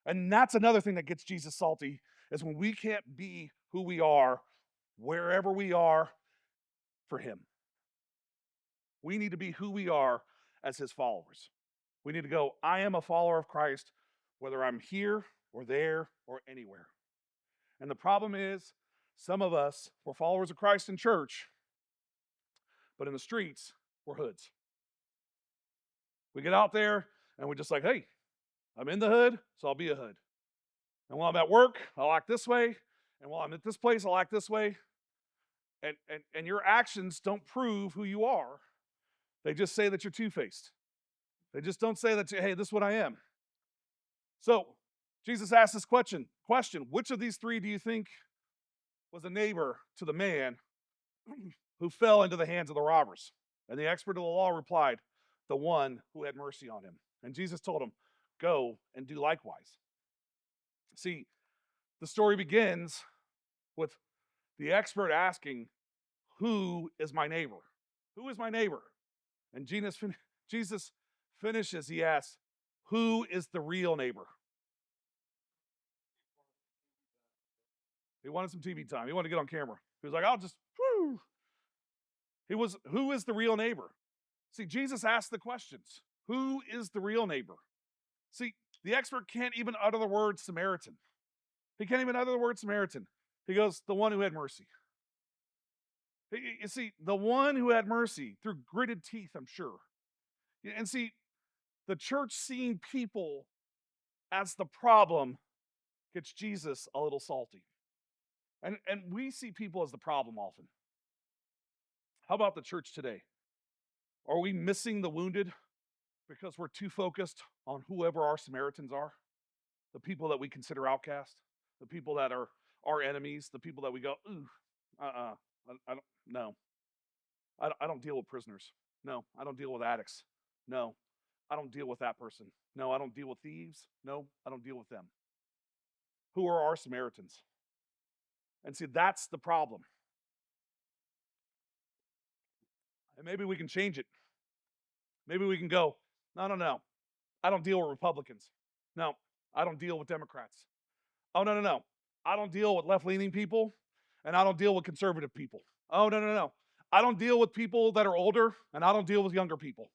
And that's another thing that gets Jesus salty, is when we can't be who we are, wherever we are, for him. We need to be who we are as his followers. We need to go, I am a follower of Christ, whether I'm here or there or anywhere. And the problem is, some of us, we're followers of Christ in church, but in the streets, we're hoods. We get out there and we're just like, hey, I'm in the hood, so I'll be a hood. And while I'm at work, I'll act this way. And while I'm at this place, I'll act this way. And your actions don't prove who you are. They just say that you're two-faced. They just don't say that, hey, this is what I am. So Jesus asked this question, which of these 3 do you think was a neighbor to the man who fell into the hands of the robbers? And the expert of the law replied, the one who had mercy on him. And Jesus told him, go and do likewise. See, the story begins with the expert asking, who is my neighbor? Who is my neighbor? And Jesus finishes, he asks, who is the real neighbor? He wanted some TV time. He wanted to get on camera. He was like, who is the real neighbor? See, Jesus asked the questions. Who is the real neighbor? See, the expert can't even utter the word Samaritan. He can't even utter the word Samaritan. He goes, the one who had mercy. You see, the one who had mercy through gritted teeth, I'm sure. And see, the church seeing people as the problem gets Jesus a little salty. And we see people as the problem often. How about the church today? Are we missing the wounded because we're too focused on whoever our Samaritans are? The people that we consider outcast, the people that are our enemies, the people that we go, ooh, I don't, no. I don't deal with prisoners. No, I don't deal with addicts. No, I don't deal with that person. No, I don't deal with thieves. No, I don't deal with them. Who are our Samaritans? And see, that's the problem. And maybe we can change it. Maybe we can go, no. I don't deal with Republicans. No, I don't deal with Democrats. Oh, no. I don't deal with left-leaning people, and I don't deal with conservative people. Oh, no. I don't deal with people that are older, and I don't deal with younger people.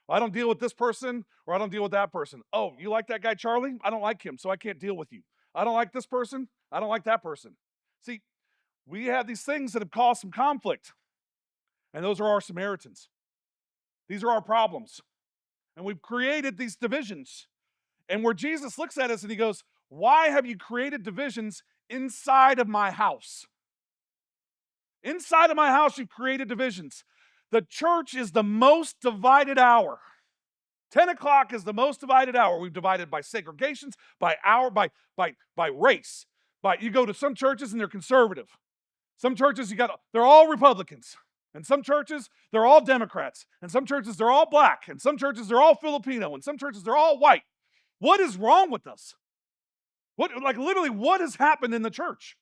I don't deal with this person, or I don't deal with that person. Oh, you like that guy Charlie? I don't like him, so I can't deal with you. I don't like this person. I don't like that person. See, we have these things that have caused some conflict, and those are our Samaritans. These are our problems. And we've created these divisions. And where Jesus looks at us and he goes, why have you created divisions inside of my house? Inside of my house, you've created divisions. The church is the most divided hour. 10 o'clock is the most divided hour. We've divided by segregations, by hour, by race. You go to some churches and they're conservative. Some churches they're all Republicans. And some churches, they're all Democrats. And some churches, they're all black. And some churches, they're all Filipino. And some churches, they're all white. What is wrong with us? What has happened in the church?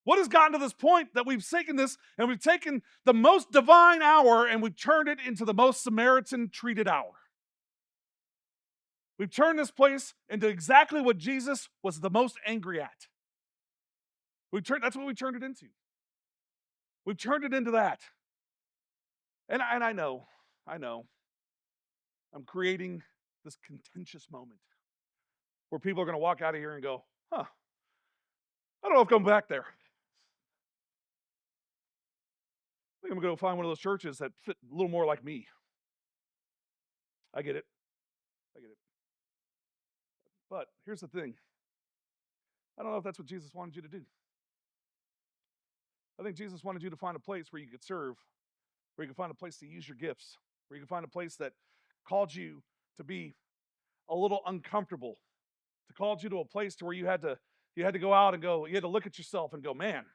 What has gotten to this point that we've taken this and we've taken the most divine hour and we've turned it into the most Samaritan treated hour? We've turned this place into exactly what Jesus was the most angry at. That's what we turned it into. We've turned it into that. And I know, I'm creating this contentious moment where people are going to walk out of here and go, I don't know if I'm going back there. I think I'm going to go find one of those churches that fit a little more like me. I get it. But here's the thing. I don't know if that's what Jesus wanted you to do. I think Jesus wanted you to find a place where you could serve, where you could find a place to use your gifts, where you could find a place that called you to be a little uncomfortable, to called you to a place to where you had to go out and go, you had to look at yourself and go, man,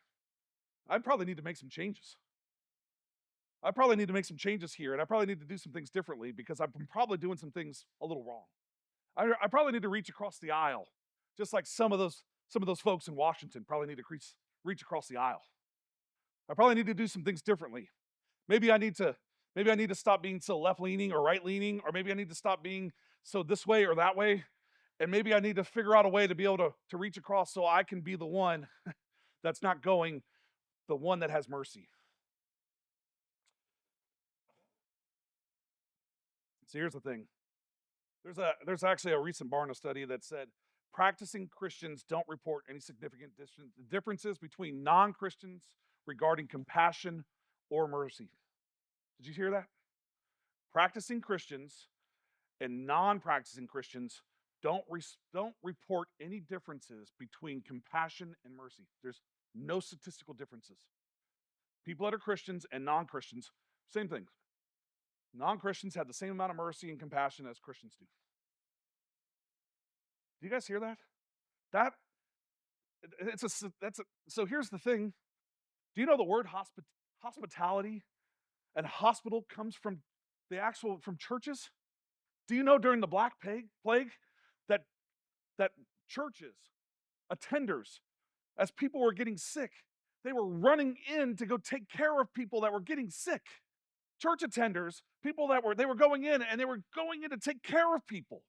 I probably need to make some changes. I probably need to make some changes here, and I probably need to do some things differently because I'm probably doing some things a little wrong. I probably need to reach across the aisle, just like some of those folks in Washington probably need to reach across the aisle. I probably need to do some things differently. Maybe I need to stop being so left-leaning or right-leaning, or maybe I need to stop being so this way or that way, and maybe I need to figure out a way to be able to reach across so I can be the one that's not going, the one that has mercy. So here's the thing. There's actually a recent Barna study that said practicing Christians don't report any significant differences between non-Christians regarding compassion or mercy. Did you hear that? Practicing Christians and non-practicing Christians don't report any differences between compassion and mercy. There's no statistical differences. People that are Christians and non-Christians, same thing. Non-Christians have the same amount of mercy and compassion as Christians do. Do you guys hear that? So here's the thing. Do you know the word hospitality and hospital comes from churches? Do you know during the Black Plague that churches, attenders, as people were getting sick, they were running in to go take care of people that were getting sick. Church attenders, they were going in and they were going in to take care of people.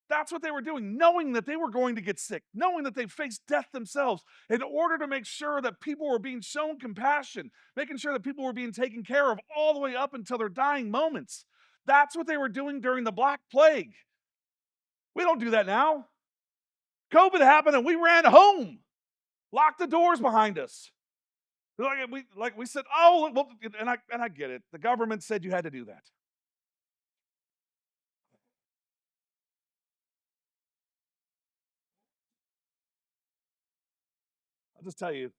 That's what they were doing, knowing that they were going to get sick, knowing that they faced death themselves, in order to make sure that people were being shown compassion, making sure that people were being taken care of all the way up until their dying moments. That's what they were doing during the Black Plague. We don't do that now. COVID happened and we ran home, locked the doors behind us. We said, oh, well, and I get it. The government said you had to do that. just tell you,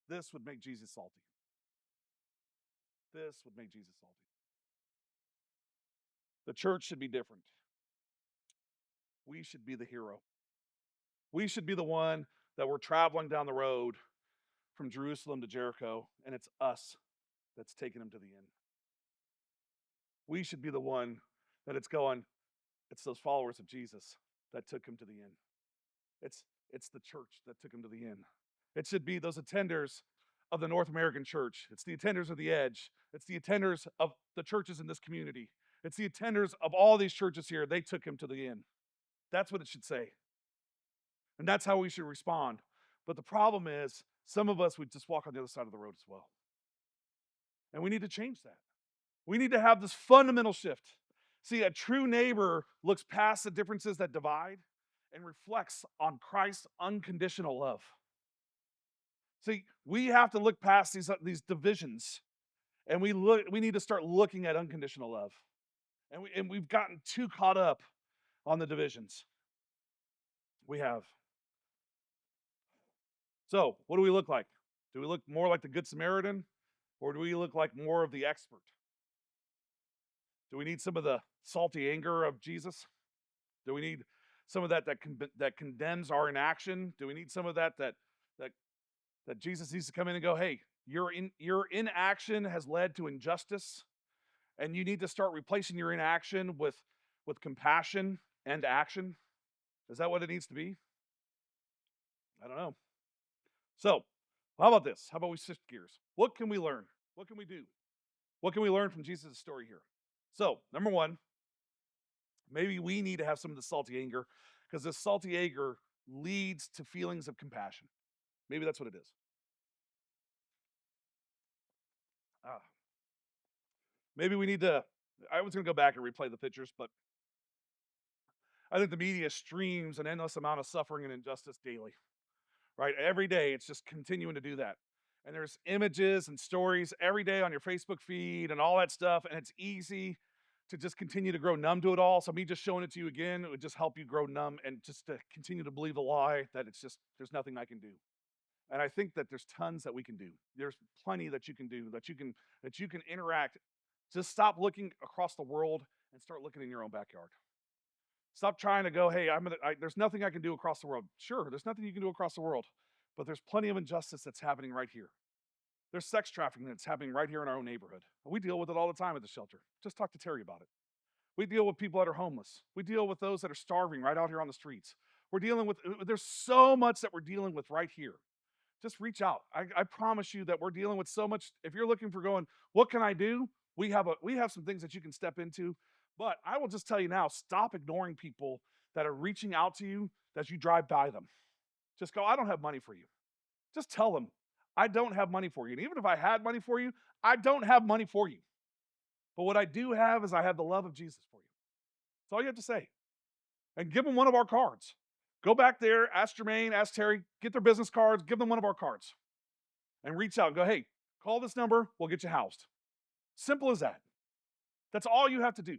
this would make Jesus salty. This would make Jesus salty. The church should be different. We should be the hero. We should be the one that we're traveling down the road from Jerusalem to Jericho, and it's us that's taking him to the end. We should be the one that it's those followers of Jesus that took him to the end. It's the church that took him to the end. It should be those attenders of the North American church. It's the attenders of the Edge. It's the attenders of the churches in this community. It's the attenders of all these churches here. They took him to the end. That's what it should say. And that's how we should respond. But the problem is, some of us would just walk on the other side of the road as well. And we need to change that. We need to have this fundamental shift. See, a true neighbor looks past the differences that divide and reflects on Christ's unconditional love. See, we have to look past these divisions, and we need to start looking at unconditional love. And we've gotten too caught up on the divisions. We have. So, what do we look like? Do we look more like the Good Samaritan, or do we look like more of the expert? Do we need some of the salty anger of Jesus? Do we need some of that condemns our inaction? Do we need some of that Jesus needs to come in and go, hey, your inaction has led to injustice, and you need to start replacing your inaction with compassion and action? Is that what it needs to be? I don't know. So, how about this? How about we shift gears? What can we learn? What can we do? What can we learn from Jesus' story here? So, number one, maybe we need to have some of the salty anger, because this salty anger leads to feelings of compassion. Maybe that's what it is. Maybe we need to, I was going to go back and replay the pictures, but I think the media streams an endless amount of suffering and injustice daily, right? Every day, it's just continuing to do that. And there's images and stories every day on your Facebook feed and all that stuff, and it's easy to just continue to grow numb to it all. So me just showing it to you again, it would just help you grow numb and just to continue to believe the lie that there's nothing I can do. And I think that there's tons that we can do. There's plenty that you can do, that you can interact. Just stop looking across the world and start looking in your own backyard. Stop trying to go, hey, there's nothing I can do across the world. Sure, there's nothing you can do across the world, but there's plenty of injustice that's happening right here. There's sex trafficking that's happening right here in our own neighborhood. We deal with it all the time at the shelter. Just talk to Terry about it. We deal with people that are homeless. We deal with those that are starving right out here on the streets. There's so much that we're dealing with right here. Just reach out. I promise you that we're dealing with so much. If you're looking for going, what can I do? We have some things that you can step into. But I will just tell you now, stop ignoring people that are reaching out to you as you drive by them. Just go, I don't have money for you. Just tell them, I don't have money for you. And even if I had money for you, I don't have money for you. But what I do have is I have the love of Jesus for you. That's all you have to say. And give them one of our cards. Go back there, ask Jermaine, ask Terry, get their business cards, give them one of our cards. And reach out and go, hey, call this number, we'll get you housed. Simple as that. That's all you have to do.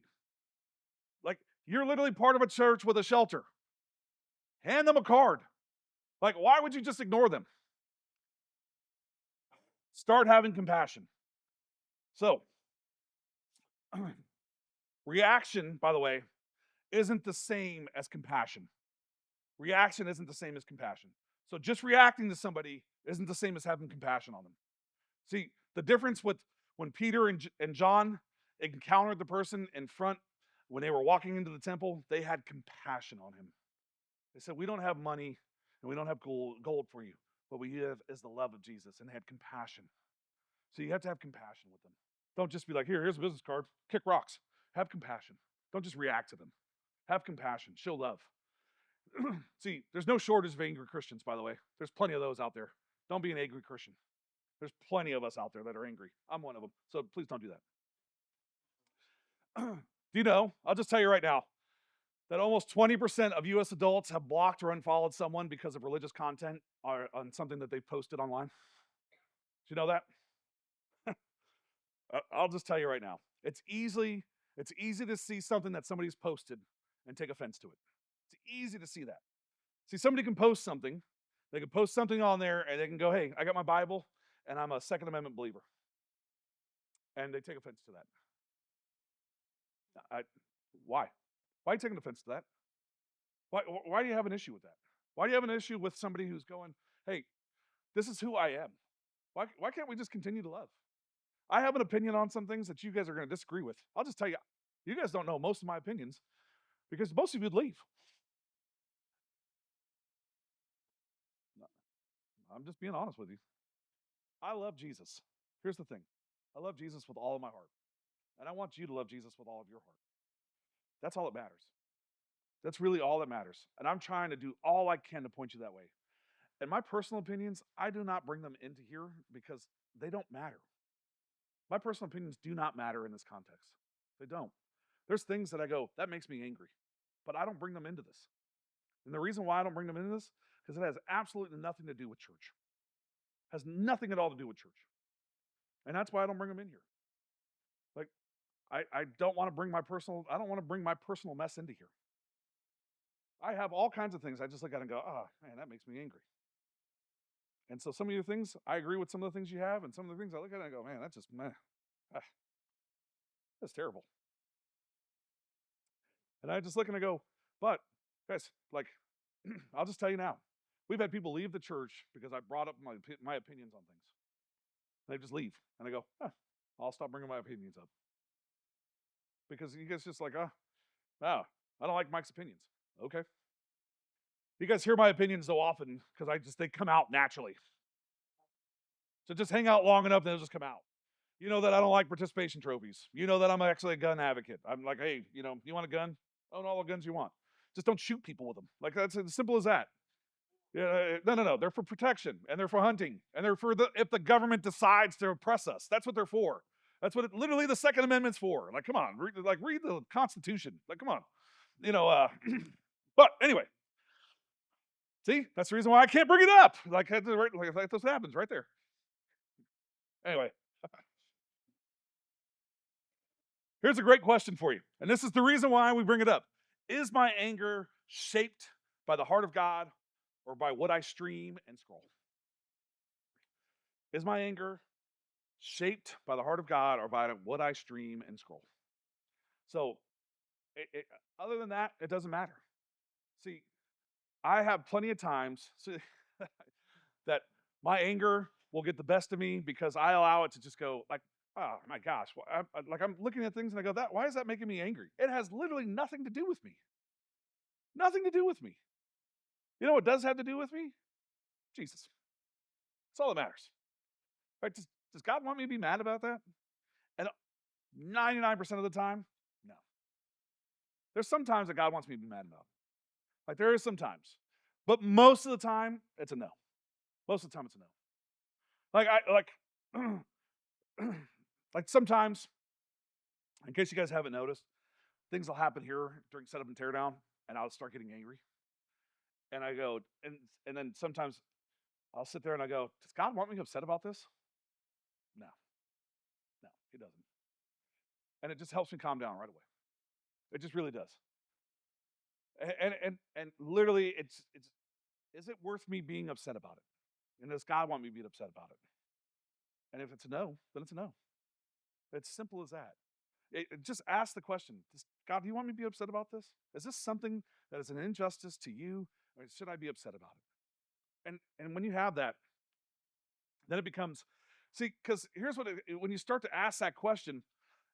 Like, you're literally part of a church with a shelter. Hand them a card. Like, why would you just ignore them? Start having compassion. So, reaction, by the way, isn't the same as compassion. Reaction isn't the same as compassion. So just reacting to somebody isn't the same as having compassion on them. See, the difference with when Peter and John encountered the person in front when they were walking into the temple, they had compassion on him. They said, we don't have money and we don't have gold for you. What we have is the love of Jesus, and they had compassion. So you have to have compassion with them. Don't just be like, here's a business card, kick rocks. Have compassion. Don't just react to them. Have compassion. Show love. See, there's no shortage of angry Christians, by the way. There's plenty of those out there. Don't be an angry Christian. There's plenty of us out there that are angry. I'm one of them. So please don't do that. Do you know, I'll just tell you right now, that almost 20% of U.S. adults have blocked or unfollowed someone because of religious content or on something that they've posted online? Do you know that? I'll just tell you right now. It's easy to see something that somebody's posted and take offense to it. It's easy to see that. See, somebody can post something They can post something on there and they can go, hey, I got my Bible and I'm a Second Amendment believer. And they take offense to that. Why? Why are you taking offense to that? Why do you have an issue with that? Why do you have an issue with somebody who's going, hey, this is who I am? Why can't we just continue to love? I have an opinion on some things that you guys are going to disagree with. I'll just tell you, you guys don't know most of my opinions because most of you would leave. I'm just being honest with you. I love Jesus. Here's the thing. I love Jesus with all of my heart. And I want you to love Jesus with all of your heart. That's all that matters. That's really all that matters. And I'm trying to do all I can to point you that way. And my personal opinions, I do not bring them into here because they don't matter. My personal opinions do not matter in this context. They don't. There's things that I go, that makes me angry. But I don't bring them into this. And the reason why I don't bring them into this, because it has absolutely nothing to do with church. It has nothing at all to do with church. And that's why I don't bring them in here. Like, I don't want to bring my personal mess into here. I have all kinds of things. I just look at it and go, oh, man, that makes me angry. And so some of your things, I agree with some of the things you have, and some of the things I look at it and go, man, that's just, that's terrible. And I just look and I go, but guys, like, I'll just tell you now, we've had people leave the church because I brought up my opinions on things. And they just leave. And I go, I'll stop bringing my opinions up. Because you guys just like, I don't like Mike's opinions. Okay. You guys hear my opinions so often because they come out naturally. So just hang out long enough and they'll just come out. You know that I don't like participation trophies. You know that I'm actually a gun advocate. I'm like, hey, you want a gun? Own all the guns you want. Just don't shoot people with them. Like, that's as simple as that. Yeah, no. They're for protection and they're for hunting and they're for if the government decides to oppress us. That's what they're for. That's what literally the Second Amendment's for. Like, come on, read the Constitution. Like, come on. But anyway, see, that's the reason why I can't bring it up. Like this happens right there. Anyway, here's a great question for you. And this is the reason why we bring it up. Is my anger shaped by the heart of God or by what I stream and scroll? Is my anger shaped by the heart of God or by what I stream and scroll? So, other than that, it doesn't matter. See, I have plenty of times that my anger will get the best of me because I allow it to just go like, oh my gosh, I'm looking at things and I go, why is that making me angry? It has literally nothing to do with me. Nothing to do with me. You know what does have to do with me? Jesus. That's all that matters. Right? Does God want me to be mad about that? And 99% of the time, no. There's some times that God wants me to be mad about. Like there is sometimes. But most of the time, it's a no. Most of the time it's a no. Like sometimes, in case you guys haven't noticed, things will happen here during setup and teardown, and I'll start getting angry. And I go, and then sometimes I'll sit there and I go, does God want me upset about this? No, he doesn't. And it just helps me calm down right away. It just really does. And literally, it's is it worth me being upset about it? And does God want me to be upset about it? And if it's a no, then it's a no. It's simple as that. Just ask the question, God, do you want me to be upset about this? Is this something that is an injustice to you, or should I be upset about it? And when you have that, then it becomes, because here's when you start to ask that question,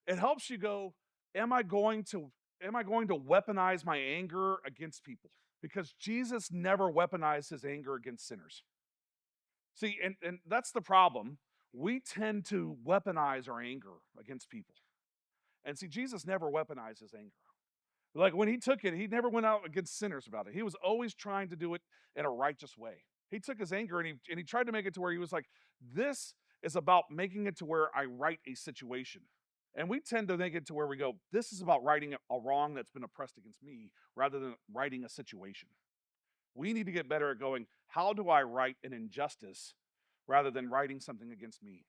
it helps you go, am I going to weaponize my anger against people? Because Jesus never weaponized his anger against sinners. See, and that's the problem. We tend to weaponize our anger against people. And see, Jesus never weaponized his anger. Like when he took it, he never went out against sinners about it. He was always trying to do it in a righteous way. He took his anger and he tried to make it to where he was like, this is about making it to where I right a situation. And we tend to make it to where we go, this is about righting a wrong that's been oppressed against me rather than righting a situation. We need to get better at going, how do I right an injustice rather than righting something against me?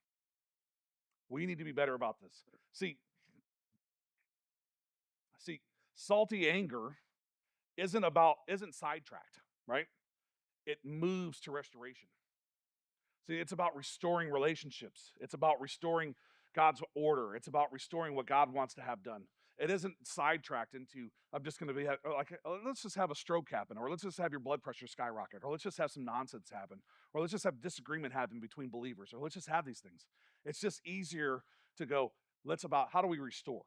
We need to be better about this. See, salty anger isn't sidetracked, right? it moves to restoration. See, it's about restoring relationships. It's about restoring God's order. It's about restoring what God wants to have done. It isn't sidetracked into, I'm just going to be like, let's just have a stroke happen, or let's just have your blood pressure skyrocket, or let's just have some nonsense happen, or let's just have disagreement happen between believers, or let's just have these things. It's just easier to go, let's about how do we restore?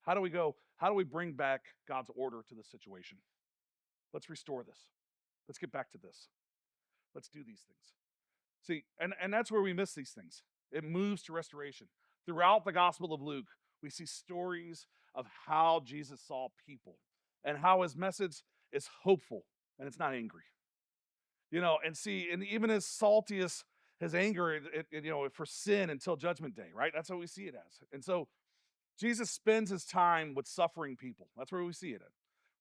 How do we go? How do we bring back God's order to the situation? Let's restore this. Let's get back to this. Let's do these things. See, and that's where we miss these things. It moves to restoration. Throughout the Gospel of Luke, we see stories of how Jesus saw people and how his message is hopeful and it's not angry. And see, and even as salty as his anger, for sin until judgment day, right? That's how we see it as. And so Jesus spends his time with suffering people. That's where we see it at.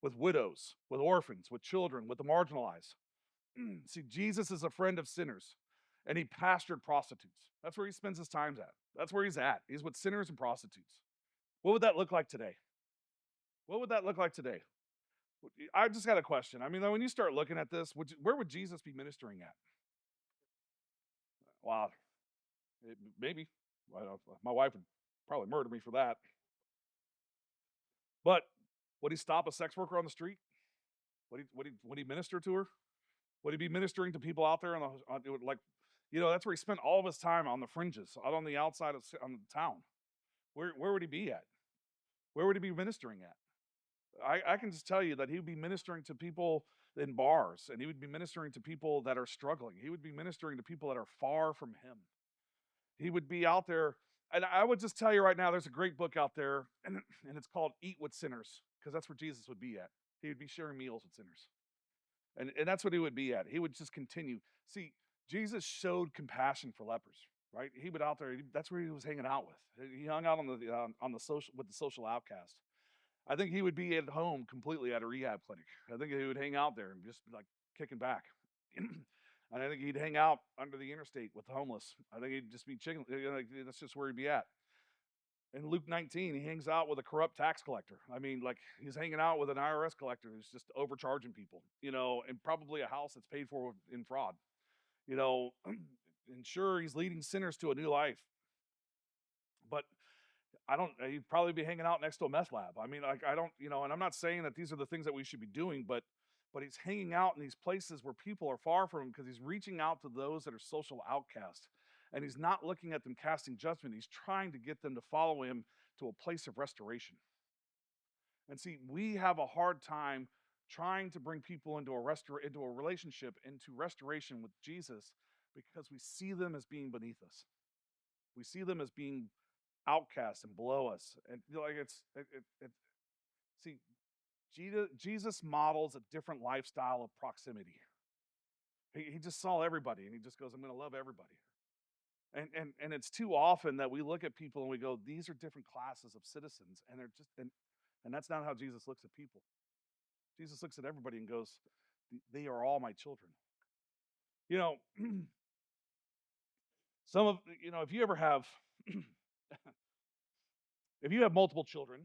With widows, with orphans, with children, with the marginalized. See, Jesus is a friend of sinners, and he pastored prostitutes. That's where he spends his time at. That's where he's at. He's with sinners and prostitutes. What would that look like today? What would that look like today? I just got a question. I mean, when you start looking at this, where would Jesus be ministering at? Wow, maybe. My wife would probably murder me for that. But would he stop a sex worker on the street? Would he minister to her? Would he be ministering to people out there that's where he spent all of his time, on the fringes, out on the outside of on the town. Where would he be at? Where would he be ministering at? I can just tell you that he would be ministering to people in bars, and he would be ministering to people that are struggling. He would be ministering to people that are far from him. He would be out there, and I would just tell you right now, there's a great book out there, and it's called Eat with Sinners, because that's where Jesus would be at. He would be sharing meals with sinners. And that's what he would be at. He would just continue. See, Jesus showed compassion for lepers, right? He would out there. That's where he was hanging out with. He hung out on the social with the social outcast. I think he would be at home completely at a rehab clinic. I think he would hang out there and just like kicking back. And I think he'd hang out under the interstate with the homeless. I think he'd just be chicken. That's just where he'd be at. In Luke 19, he hangs out with a corrupt tax collector. I mean, like, he's hanging out with an IRS collector who's just overcharging people, and probably a house that's paid for in fraud, and sure, he's leading sinners to a new life. But he'd probably be hanging out next to a meth lab. I mean, like, I don't, and I'm not saying that these are the things that we should be doing, but he's hanging out in these places where people are far from him because he's reaching out to those that are social outcasts. And he's not looking at them casting judgment. He's trying to get them to follow him to a place of restoration. And see, we have a hard time trying to bring people into a relationship, into restoration with Jesus, because we see them as being beneath us. We see them as being outcasts and below us. And see, Jesus models a different lifestyle of proximity. He just saw everybody, and he just goes, I'm going to love everybody. And it's too often that we look at people and we go, these are different classes of citizens, and they're just and that's not how Jesus looks at people. Jesus looks at everybody and goes, they are all my children. Some of if you ever have if you have multiple children,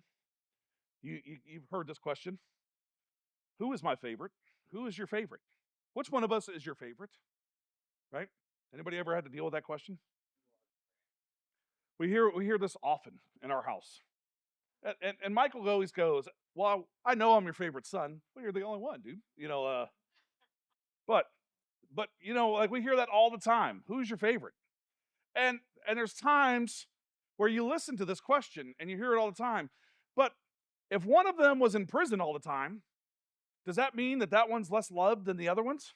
you've heard this question. Who is my favorite? Who is your favorite? Which one of us is your favorite? Right? Anybody ever had to deal with that question? We hear this often in our house. And Michael always goes, well, I know I'm your favorite son. Well, you're the only one, dude. But like, we hear that all the time. Who's your favorite? And there's times where you listen to this question and you hear it all the time. But if one of them was in prison all the time, does that mean that one's less loved than the other ones?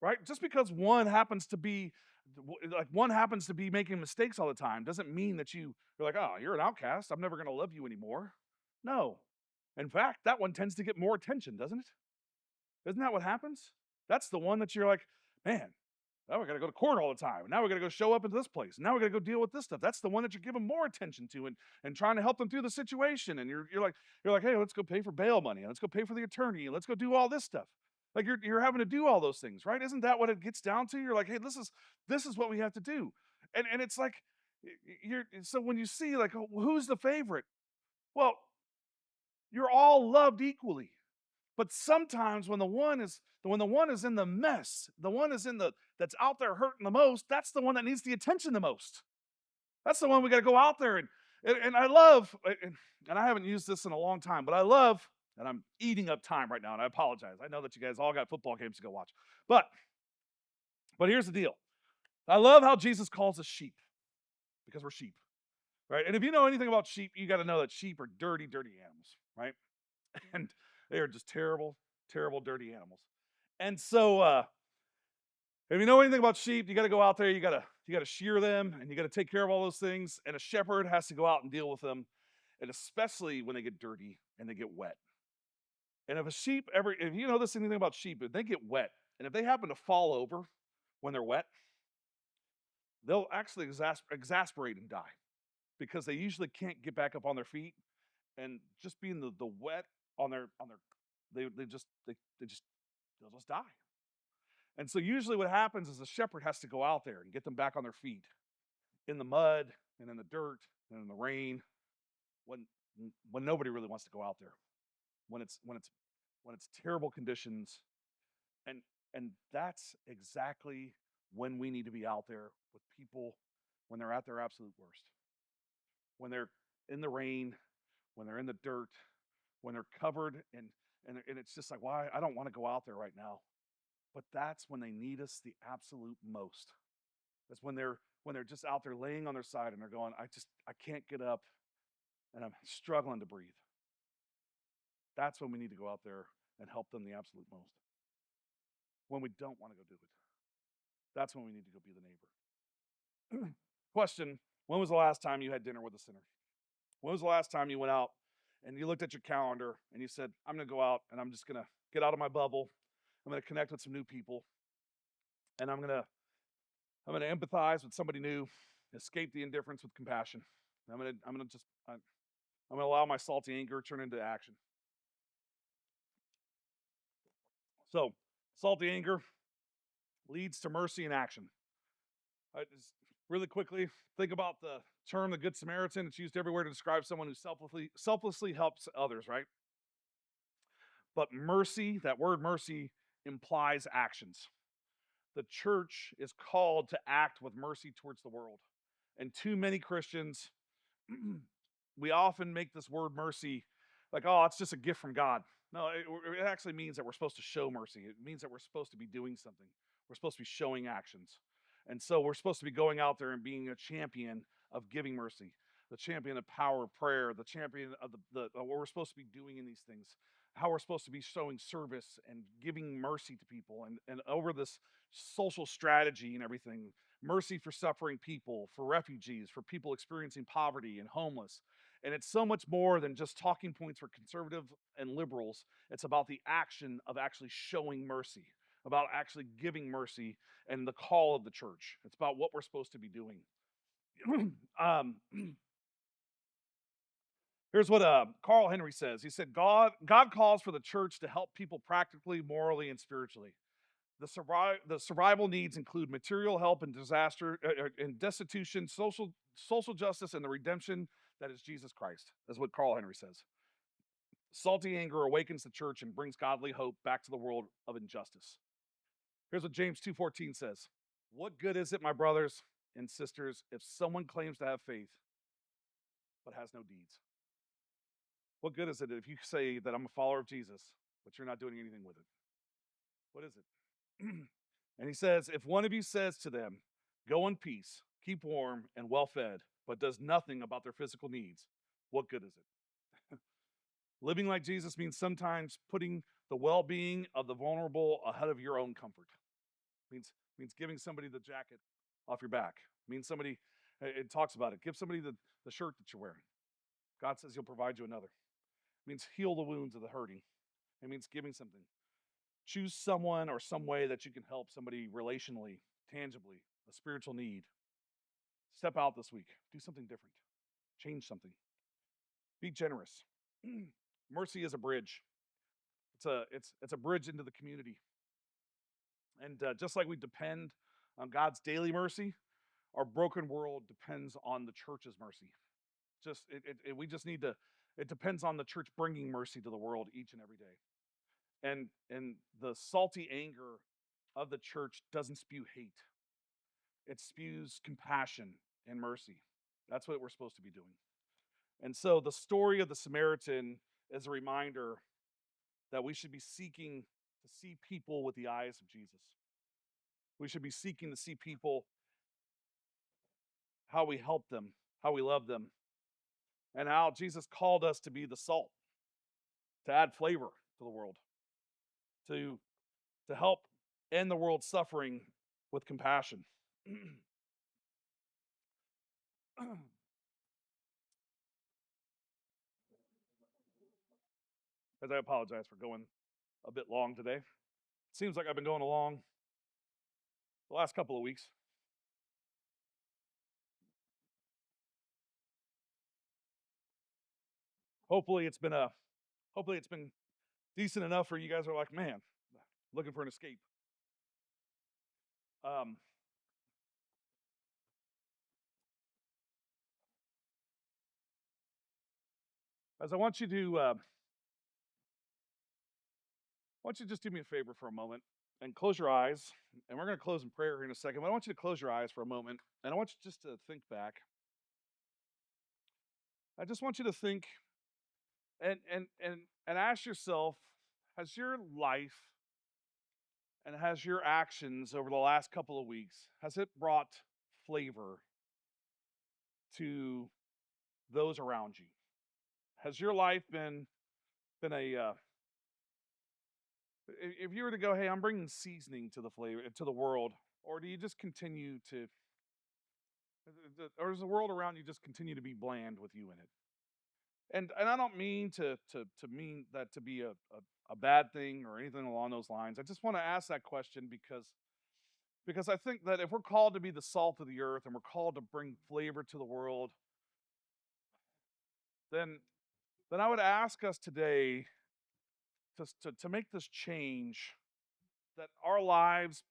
Right? Just because one happens to be making mistakes all the time doesn't mean that you're like, oh, you're an outcast. I'm never going to love you anymore. No. In fact, that one tends to get more attention, doesn't it? Isn't that what happens? That's the one that you're like, man, now we got to go to court all the time. Now we got to go show up at this place. Now we got to go deal with this stuff. That's the one that you're giving more attention to and trying to help them through the situation. And you're like, hey, let's go pay for bail money. And let's go pay for the attorney. And let's go do all this stuff. Like, you're having to do all those things, right? Isn't that what it gets down to? You're like, hey, this is what we have to do. And it's like, so when you see, like, oh, who's the favorite? Well, you're all loved equally. But sometimes when the one is in the mess, the one is that's out there hurting the most, that's the one that needs the attention the most. That's the one we got to go out there and I love and I haven't used this in a long time, but I love, and I'm eating up time right now, and I apologize. I know that you guys all got football games to go watch, but here's the deal. I love how Jesus calls us sheep because we're sheep, right? And if you know anything about sheep, you got to know that sheep are dirty, dirty animals, right? And they are just terrible, terrible, dirty animals. And so, if you know anything about sheep, you got to go out there. You got to shear them, and you got to take care of all those things. And a shepherd has to go out and deal with them, and especially when they get dirty and they get wet. And if you know this anything about sheep, if they get wet, and if they happen to fall over when they're wet, they'll actually exasperate and die because they usually can't get back up on their feet, and just being the wet on their they'll just die. And so usually what happens is the shepherd has to go out there and get them back on their feet in the mud and in the dirt and in the rain when nobody really wants to go out there, when it's terrible conditions. and and that's exactly when we need to be out there with people when they're at their absolute worst, when they're in the rain, when they're in the dirt, when they're covered and it's just like, why? I don't want to go out there right now. But that's when they need us the absolute most. That's when they're just out there laying on their side and they're going, I can't get up and I'm struggling to breathe. That's when we need to go out there and help them the absolute most. When we don't want to go do it, that's when we need to go be the neighbor. Question: when was the last time you had dinner with a sinner? When was the last time you went out and you looked at your calendar and you said, I'm going to go out and I'm just going to get out of my bubble. I'm going to connect with some new people, and I'm going to empathize with somebody new, escape the indifference with compassion. I'm going to allow my salty anger to turn into action. So, salty anger leads to mercy in action. Just really quickly, think about the term the Good Samaritan. It's used everywhere to describe someone who selflessly helps others, right? But mercy, that word mercy, implies actions. The church is called to act with mercy towards the world. And too many Christians, we often make this word mercy like, oh, it's just a gift from God. No, it actually means that we're supposed to show mercy. It means that we're supposed to be doing something. We're supposed to be showing actions. And so we're supposed to be going out there and being a champion of giving mercy, the champion of power of prayer, the champion of what we're supposed to be doing in these things, how we're supposed to be showing service and giving mercy to people, and over this social strategy and everything, mercy for suffering people, for refugees, for people experiencing poverty and homeless. And it's so much more than just talking points for conservative and liberals. It's about the action of actually showing mercy, about actually giving mercy, and the call of the church. It's about what we're supposed to be doing. Here's what Carl Henry says. He said, God calls for the church to help people practically, morally, and spiritually. The survival needs include material help in disaster and destitution, social justice, and the redemption that is Jesus Christ. That's what Carl Henry says. Salty anger awakens the church and brings godly hope back to the world of injustice. Here's what James 2:14 says. What good is it, my brothers and sisters, if someone claims to have faith but has no deeds? What good is it if you say that I'm a follower of Jesus, but you're not doing anything with it? What is it? And he says, if one of you says to them, go in peace, keep warm and well fed, but does nothing about their physical needs, what good is it? Living like Jesus means sometimes putting the well-being of the vulnerable ahead of your own comfort. Means giving somebody the jacket off your back. Means somebody, it talks about it. Give somebody the shirt that you're wearing. God says he'll provide you another. It means heal the wounds of the hurting. It means giving something. Choose someone or some way that you can help somebody relationally, tangibly, a spiritual need. Step out this week. Do something different. Change something. Be generous. Mercy is a bridge. It's a bridge into the community. And just like we depend on God's daily mercy, our broken world depends on the church's mercy. We just need to. It depends on the church bringing mercy to the world each and every day. And the salty anger of the church doesn't spew hate. It spews compassion and mercy. That's what we're supposed to be doing. And so the story of the Samaritan is a reminder that we should be seeking to see people with the eyes of Jesus. We should be seeking to see people, how we help them, how we love them, and how Jesus called us to be the salt, to add flavor to the world, to help end the world's suffering with compassion. As I apologize for going a bit long today. Seems like I've been going along the last couple of weeks. Hopefully it's been decent enough for you guys are like, man, looking for an escape. Um, as I want you to just do me a favor for a moment and close your eyes. And we're going to close in prayer here in a second. But I want you to close your eyes for a moment, and I want you just to think back. I just want you to think and ask yourself, has your life and has your actions over the last couple of weeks, has it brought flavor to those around you? Has your life been a if you were to go, hey, I'm bringing seasoning to the flavor to the world, or do you just continue to, or does the world around you just continue to be bland with you in it? And I don't mean to mean that to be a bad thing or anything along those lines. I just want to ask that question because I think that if we're called to be the salt of the earth and we're called to bring flavor to the world, then I would ask us today to make this change, that our lives,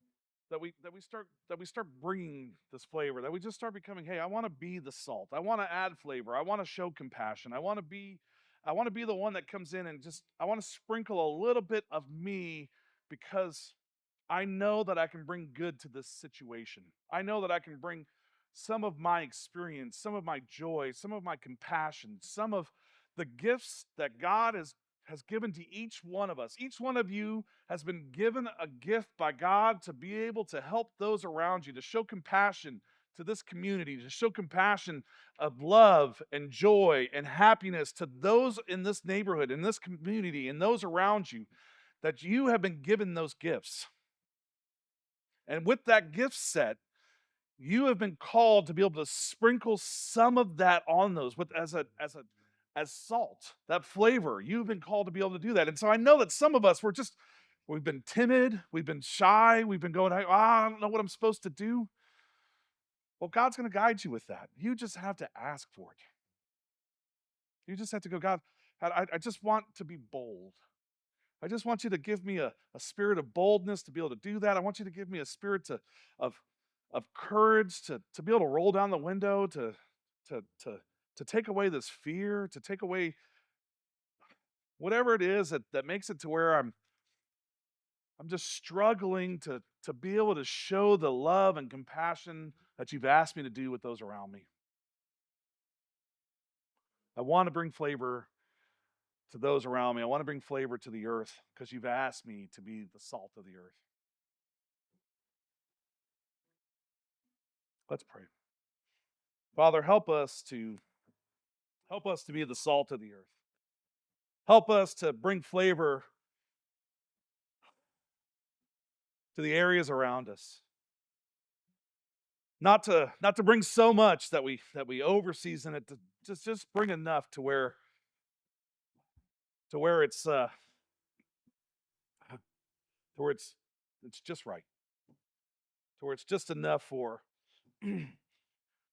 that we start bringing this flavor, that we just start becoming, hey, I want to be the salt, I want to add flavor, I want to show compassion, I want to be the one that comes in and just, I want to sprinkle a little bit of me, because I know that I can bring good to this situation. I know that I can bring some of my experience, some of my joy, some of my compassion, some of the gifts that God has given to each one of us. Each one of you has been given a gift by God to be able to help those around you, to show compassion to this community, to show compassion of love and joy and happiness to those in this neighborhood, in this community, and those around you, that you have been given those gifts. And with that gift set, you have been called to be able to sprinkle some of that on those with as salt, that flavor. You've been called to be able to do that. And so I know that some of us we've been timid, we've been shy, we've been going, I don't know what I'm supposed to do. Well, God's going to guide you with that. You just have to ask for it. You just have to go, God, I just want to be bold. I just want you to give me a spirit of boldness to be able to do that. I want you to give me a spirit of courage to be able to roll down the window, to take away this fear, to take away whatever it is that makes it to where I'm just struggling to be able to show the love and compassion that you've asked me to do with those around me. I want to bring flavor to those around me. I want to bring flavor to the earth because you've asked me to be the salt of the earth. Let's pray. Father, help us to be the salt of the earth. Help us to bring flavor to the areas around us. Not to bring so much that we overseason it, to just bring enough to where it's it's just right. To where it's just enough for to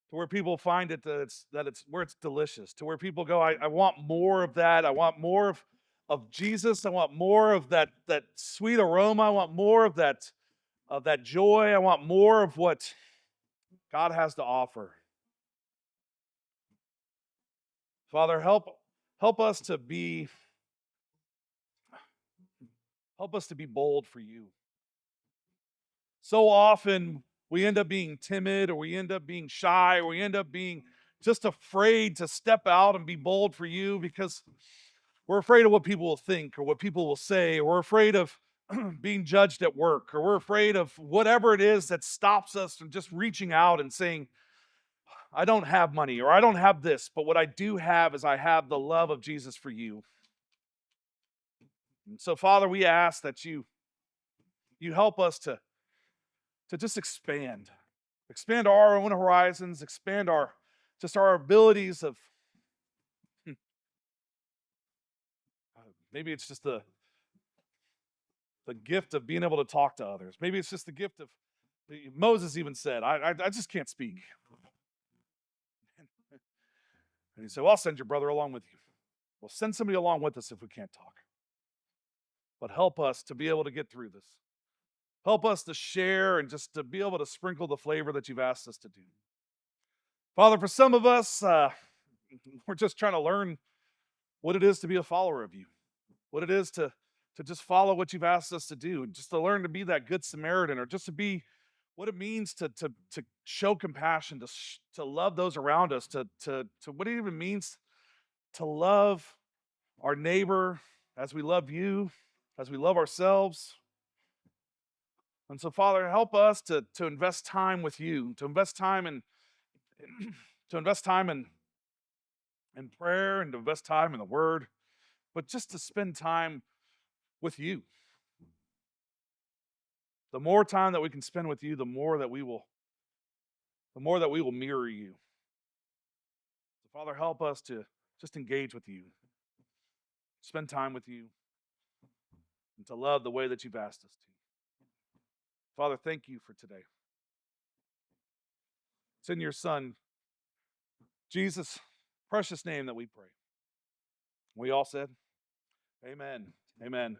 where people find it that it's where it's delicious. To where people go, I want more of that. I want more of Jesus. I want more of that sweet aroma. I want more of that joy. I want more of what God has to offer. Father, help us to be Help us to be bold for you. So often we end up being timid, or we end up being shy, or we end up being just afraid to step out and be bold for you because we're afraid of what people will think or what people will say, or we're afraid of being judged at work, or we're afraid of whatever it is that stops us from just reaching out and saying, I don't have money, or I don't have this, but what I do have is I have the love of Jesus for you. And so, Father, we ask that you help us to just expand our own horizons, expand our abilities of maybe it's just the gift of being able to talk to others. Maybe it's just the gift of Moses even said, I just can't speak. And he said, well, I'll send your brother along with you. Well, send somebody along with us if we can't talk. But help us to be able to get through this. Help us to share and just to be able to sprinkle the flavor that you've asked us to do. Father, for some of us, we're just trying to learn what it is to be a follower of you, what it is to just follow what you've asked us to do, just to learn to be that good Samaritan, or just to be what it means to show compassion, to love those around us, to what it even means to love our neighbor as we love you, as we love ourselves. And so, Father, help us to invest time with you, to invest time in in prayer, and to invest time in the Word, but just to spend time with you. The more time that we can spend with you, the more that we will mirror you. So, Father, help us to just engage with you, spend time with you, and to love the way that you've asked us to. Father, thank you for today. It's in your Son, Jesus' precious name, that we pray. We all said, amen. Amen.